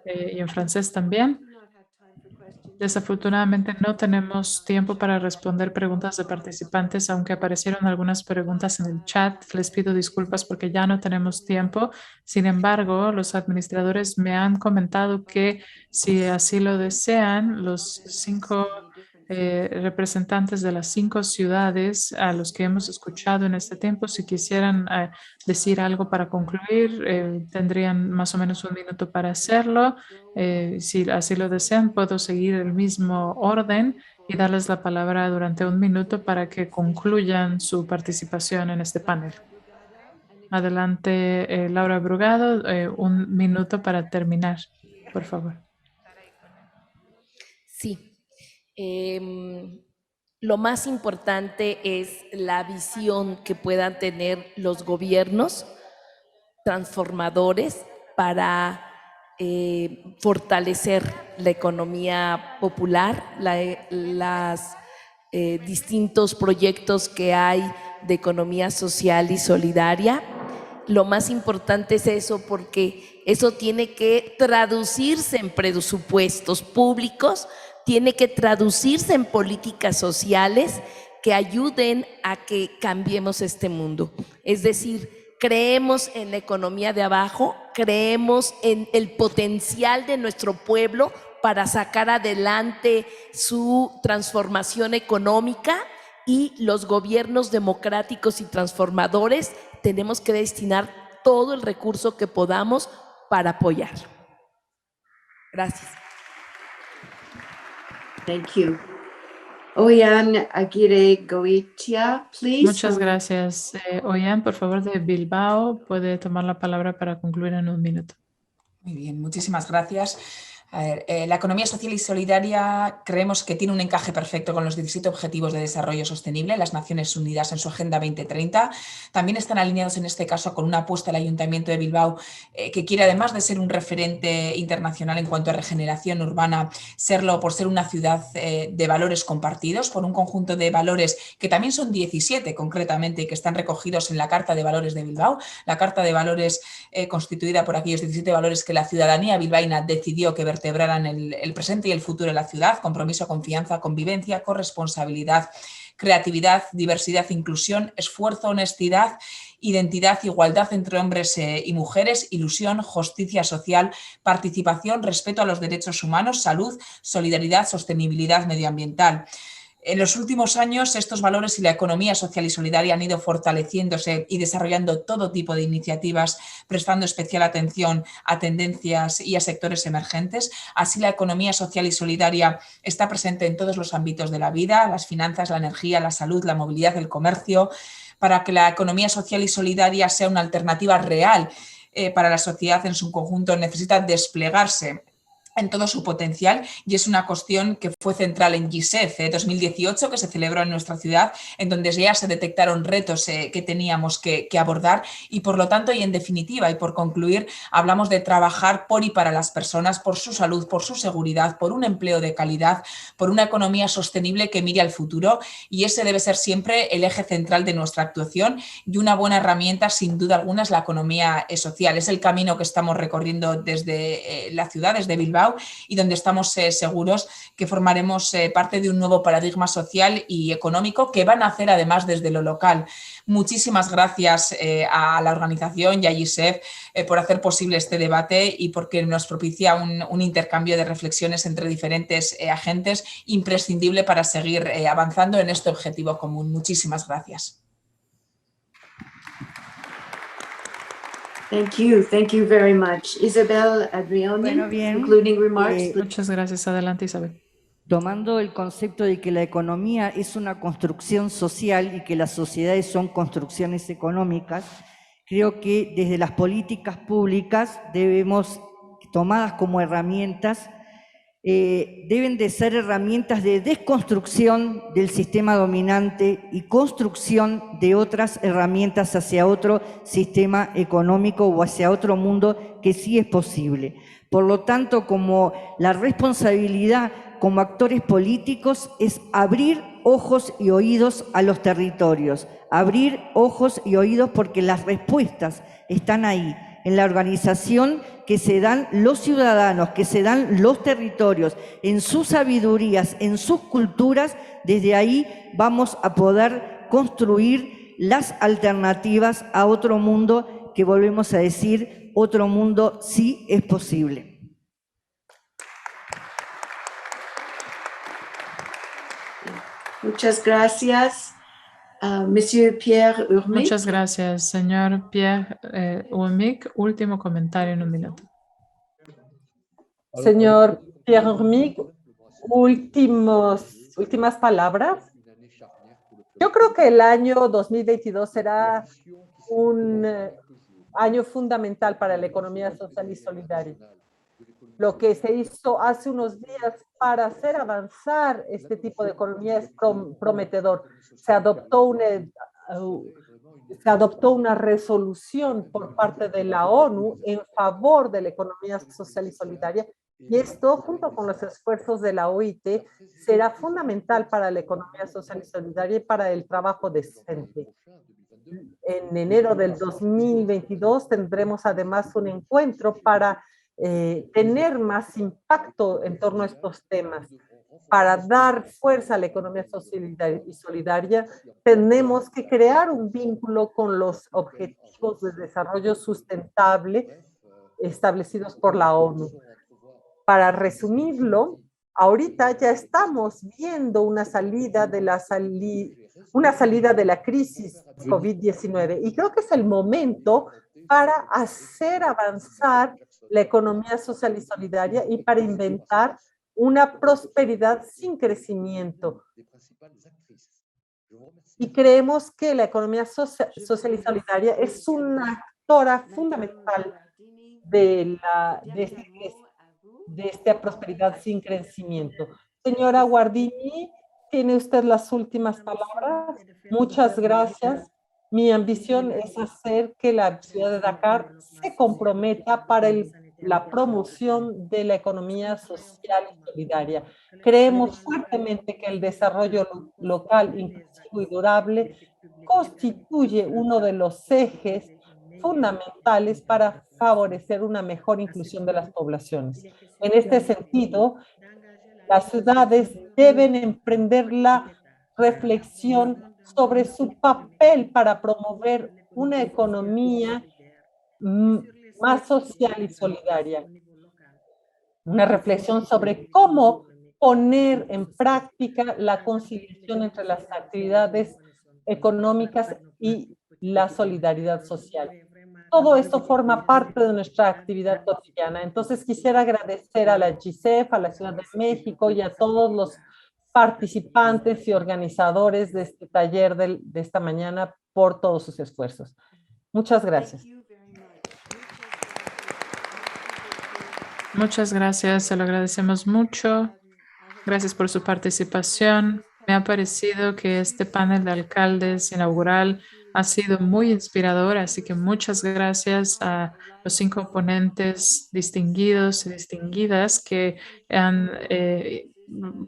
y en francés también, desafortunadamente no tenemos tiempo para responder preguntas de participantes, aunque aparecieron algunas preguntas en el chat. Les pido disculpas porque ya no tenemos tiempo. Sin embargo, los administradores me han comentado que si así lo desean, los 5 representantes de las 5 ciudades a los que hemos escuchado en este tiempo, si quisieran decir algo para concluir, tendrían más o menos 1 minuto para hacerlo. Si así lo desean, puedo seguir el mismo orden y darles la palabra durante 1 minuto para que concluyan su participación en este panel. Adelante, Laura Brugado, 1 minuto para terminar, por favor. Sí. Lo más importante es la visión que puedan tener los gobiernos transformadores para fortalecer la economía popular, los distintos proyectos que hay de economía social y solidaria. Lo más importante es eso, porque eso tiene que traducirse en presupuestos públicos, tiene que traducirse en políticas sociales que ayuden a que cambiemos este mundo. Es decir, creemos en la economía de abajo, creemos en el potencial de nuestro pueblo para sacar adelante su transformación económica, y los gobiernos democráticos y transformadores tenemos que destinar todo el recurso que podamos para apoyar. Gracias. Thank you. Oyan Aguirre Goitia, please. Muchas gracias. Oyan, por favor, de Bilbao, puede tomar la palabra para concluir en 1 minuto. Muy bien, muchísimas gracias. A ver, la economía social y solidaria creemos que tiene un encaje perfecto con los 17 Objetivos de Desarrollo Sostenible, las Naciones Unidas en su Agenda 2030. También están alineados en este caso con una apuesta del Ayuntamiento de Bilbao que quiere, además de ser un referente internacional en cuanto a regeneración urbana, serlo por ser una ciudad de valores compartidos, por un conjunto de valores que también son 17 concretamente y que están recogidos en la Carta de Valores de Bilbao, la Carta de Valores constituida por aquellos 17 valores que la ciudadanía bilbaína decidió que vertebraran el presente y el futuro de la ciudad: compromiso, confianza, convivencia, corresponsabilidad, creatividad, diversidad, inclusión, esfuerzo, honestidad, identidad, igualdad entre hombres y mujeres, ilusión, justicia social, participación, respeto a los derechos humanos, salud, solidaridad, sostenibilidad medioambiental. En los últimos años, estos valores y la economía social y solidaria han ido fortaleciéndose y desarrollando todo tipo de iniciativas, prestando especial atención a tendencias y a sectores emergentes. Así, la economía social y solidaria está presente en todos los ámbitos de la vida: las finanzas, la energía, la salud, la movilidad, el comercio. Para que la economía social y solidaria sea una alternativa real para la sociedad en su conjunto, necesita desplegarse en todo su potencial, y es una cuestión que fue central en GISEF 2018, que se celebró en nuestra ciudad, en donde ya se detectaron retos que teníamos que abordar, y por lo tanto, y en definitiva, y por concluir, hablamos de trabajar por y para las personas, por su salud, por su seguridad, por un empleo de calidad, por una economía sostenible que mire al futuro, y ese debe ser siempre el eje central de nuestra actuación, y una buena herramienta, sin duda alguna, es la economía social. Es el camino que estamos recorriendo desde la ciudad, desde Bilbao, y donde estamos seguros que formaremos parte de un nuevo paradigma social y económico que van a hacer además desde lo local. Muchísimas gracias a la organización y a GISEF por hacer posible este debate y porque nos propicia un intercambio de reflexiones entre diferentes agentes imprescindible para seguir avanzando en este objetivo común. Muchísimas gracias. Thank you very much. Isabel Adriani, Bueno, bien. concluding remarks. Muchas gracias. Adelante, Isabel. Tomando el concepto de que la economía es una construcción social y que las sociedades son construcciones económicas, creo que desde las políticas públicas debemos, tomadas como herramientas, deben de ser herramientas de desconstrucción del sistema dominante y construcción de otras herramientas hacia otro sistema económico o hacia otro mundo que sí es posible. Por lo tanto, como la responsabilidad como actores políticos es abrir ojos y oídos a los territorios, abrir ojos y oídos porque las respuestas están ahí, en la organización que se dan los ciudadanos, que se dan los territorios, en sus sabidurías, en sus culturas. Desde ahí vamos a poder construir las alternativas a otro mundo que, volvemos a decir, otro mundo sí es posible. Muchas gracias, Monsieur Pierre Urmic. Muchas gracias, señor Pierre Urmic. Último comentario en un minuto. Señor Pierre Urmic, últimas palabras. Yo creo que el año 2022 será un año fundamental para la economía social y solidaria. Lo que se hizo hace unos días para hacer avanzar este tipo de economía es prometedor. Se adoptó una resolución por parte de la ONU en favor de la economía social y solidaria, y esto, junto con los esfuerzos de la OIT, será fundamental para la economía social y solidaria y para el trabajo decente. En enero del 2022 tendremos además un encuentro para tener más impacto en torno a estos temas. Para dar fuerza a la economía social y solidaria, tenemos que crear un vínculo con los objetivos de desarrollo sustentable establecidos por la ONU. Para resumirlo, ahorita ya estamos viendo una salida de la crisis COVID-19, y creo que es el momento para hacer avanzar la economía social y solidaria y para inventar una prosperidad sin crecimiento. Y creemos que la economía social y solidaria es una actora fundamental de esta prosperidad sin crecimiento. Señora Guardini, tiene usted las últimas palabras. Muchas gracias. Mi ambición es hacer que la ciudad de Dakar se comprometa para la promoción de la economía social y solidaria. Creemos fuertemente que el desarrollo local, inclusivo y durable constituye uno de los ejes fundamentales para favorecer una mejor inclusión de las poblaciones. En este sentido, las ciudades deben emprender la reflexión sobre su papel para promover una economía más social y solidaria. Una reflexión sobre cómo poner en práctica la conciliación entre las actividades económicas y la solidaridad social. Todo esto forma parte de nuestra actividad cotidiana. Entonces quisiera agradecer a la GICEF, a la Ciudad de México y a todos los participantes y organizadores de este taller de esta mañana por todos sus esfuerzos. Muchas gracias. Muchas gracias, se lo agradecemos mucho. Gracias por su participación. Me ha parecido que este panel de alcaldes inaugural ha sido muy inspirador, así que muchas gracias a los 5 ponentes distinguidos y distinguidas que han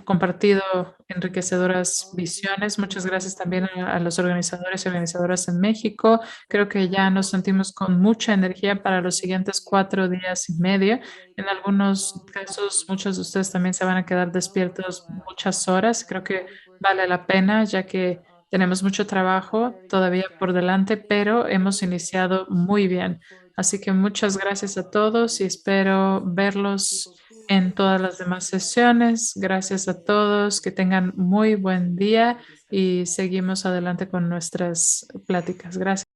compartido enriquecedoras visiones. Muchas gracias también a los organizadores y organizadoras en México. Creo que ya nos sentimos con mucha energía para los siguientes 4 días y medio. En algunos casos, muchos de ustedes también se van a quedar despiertos muchas horas. Creo que vale la pena, ya que tenemos mucho trabajo todavía por delante, pero hemos iniciado muy bien. Así que muchas gracias a todos y espero verlos en todas las demás sesiones. Gracias a todos, que tengan muy buen día y seguimos adelante con nuestras pláticas. Gracias.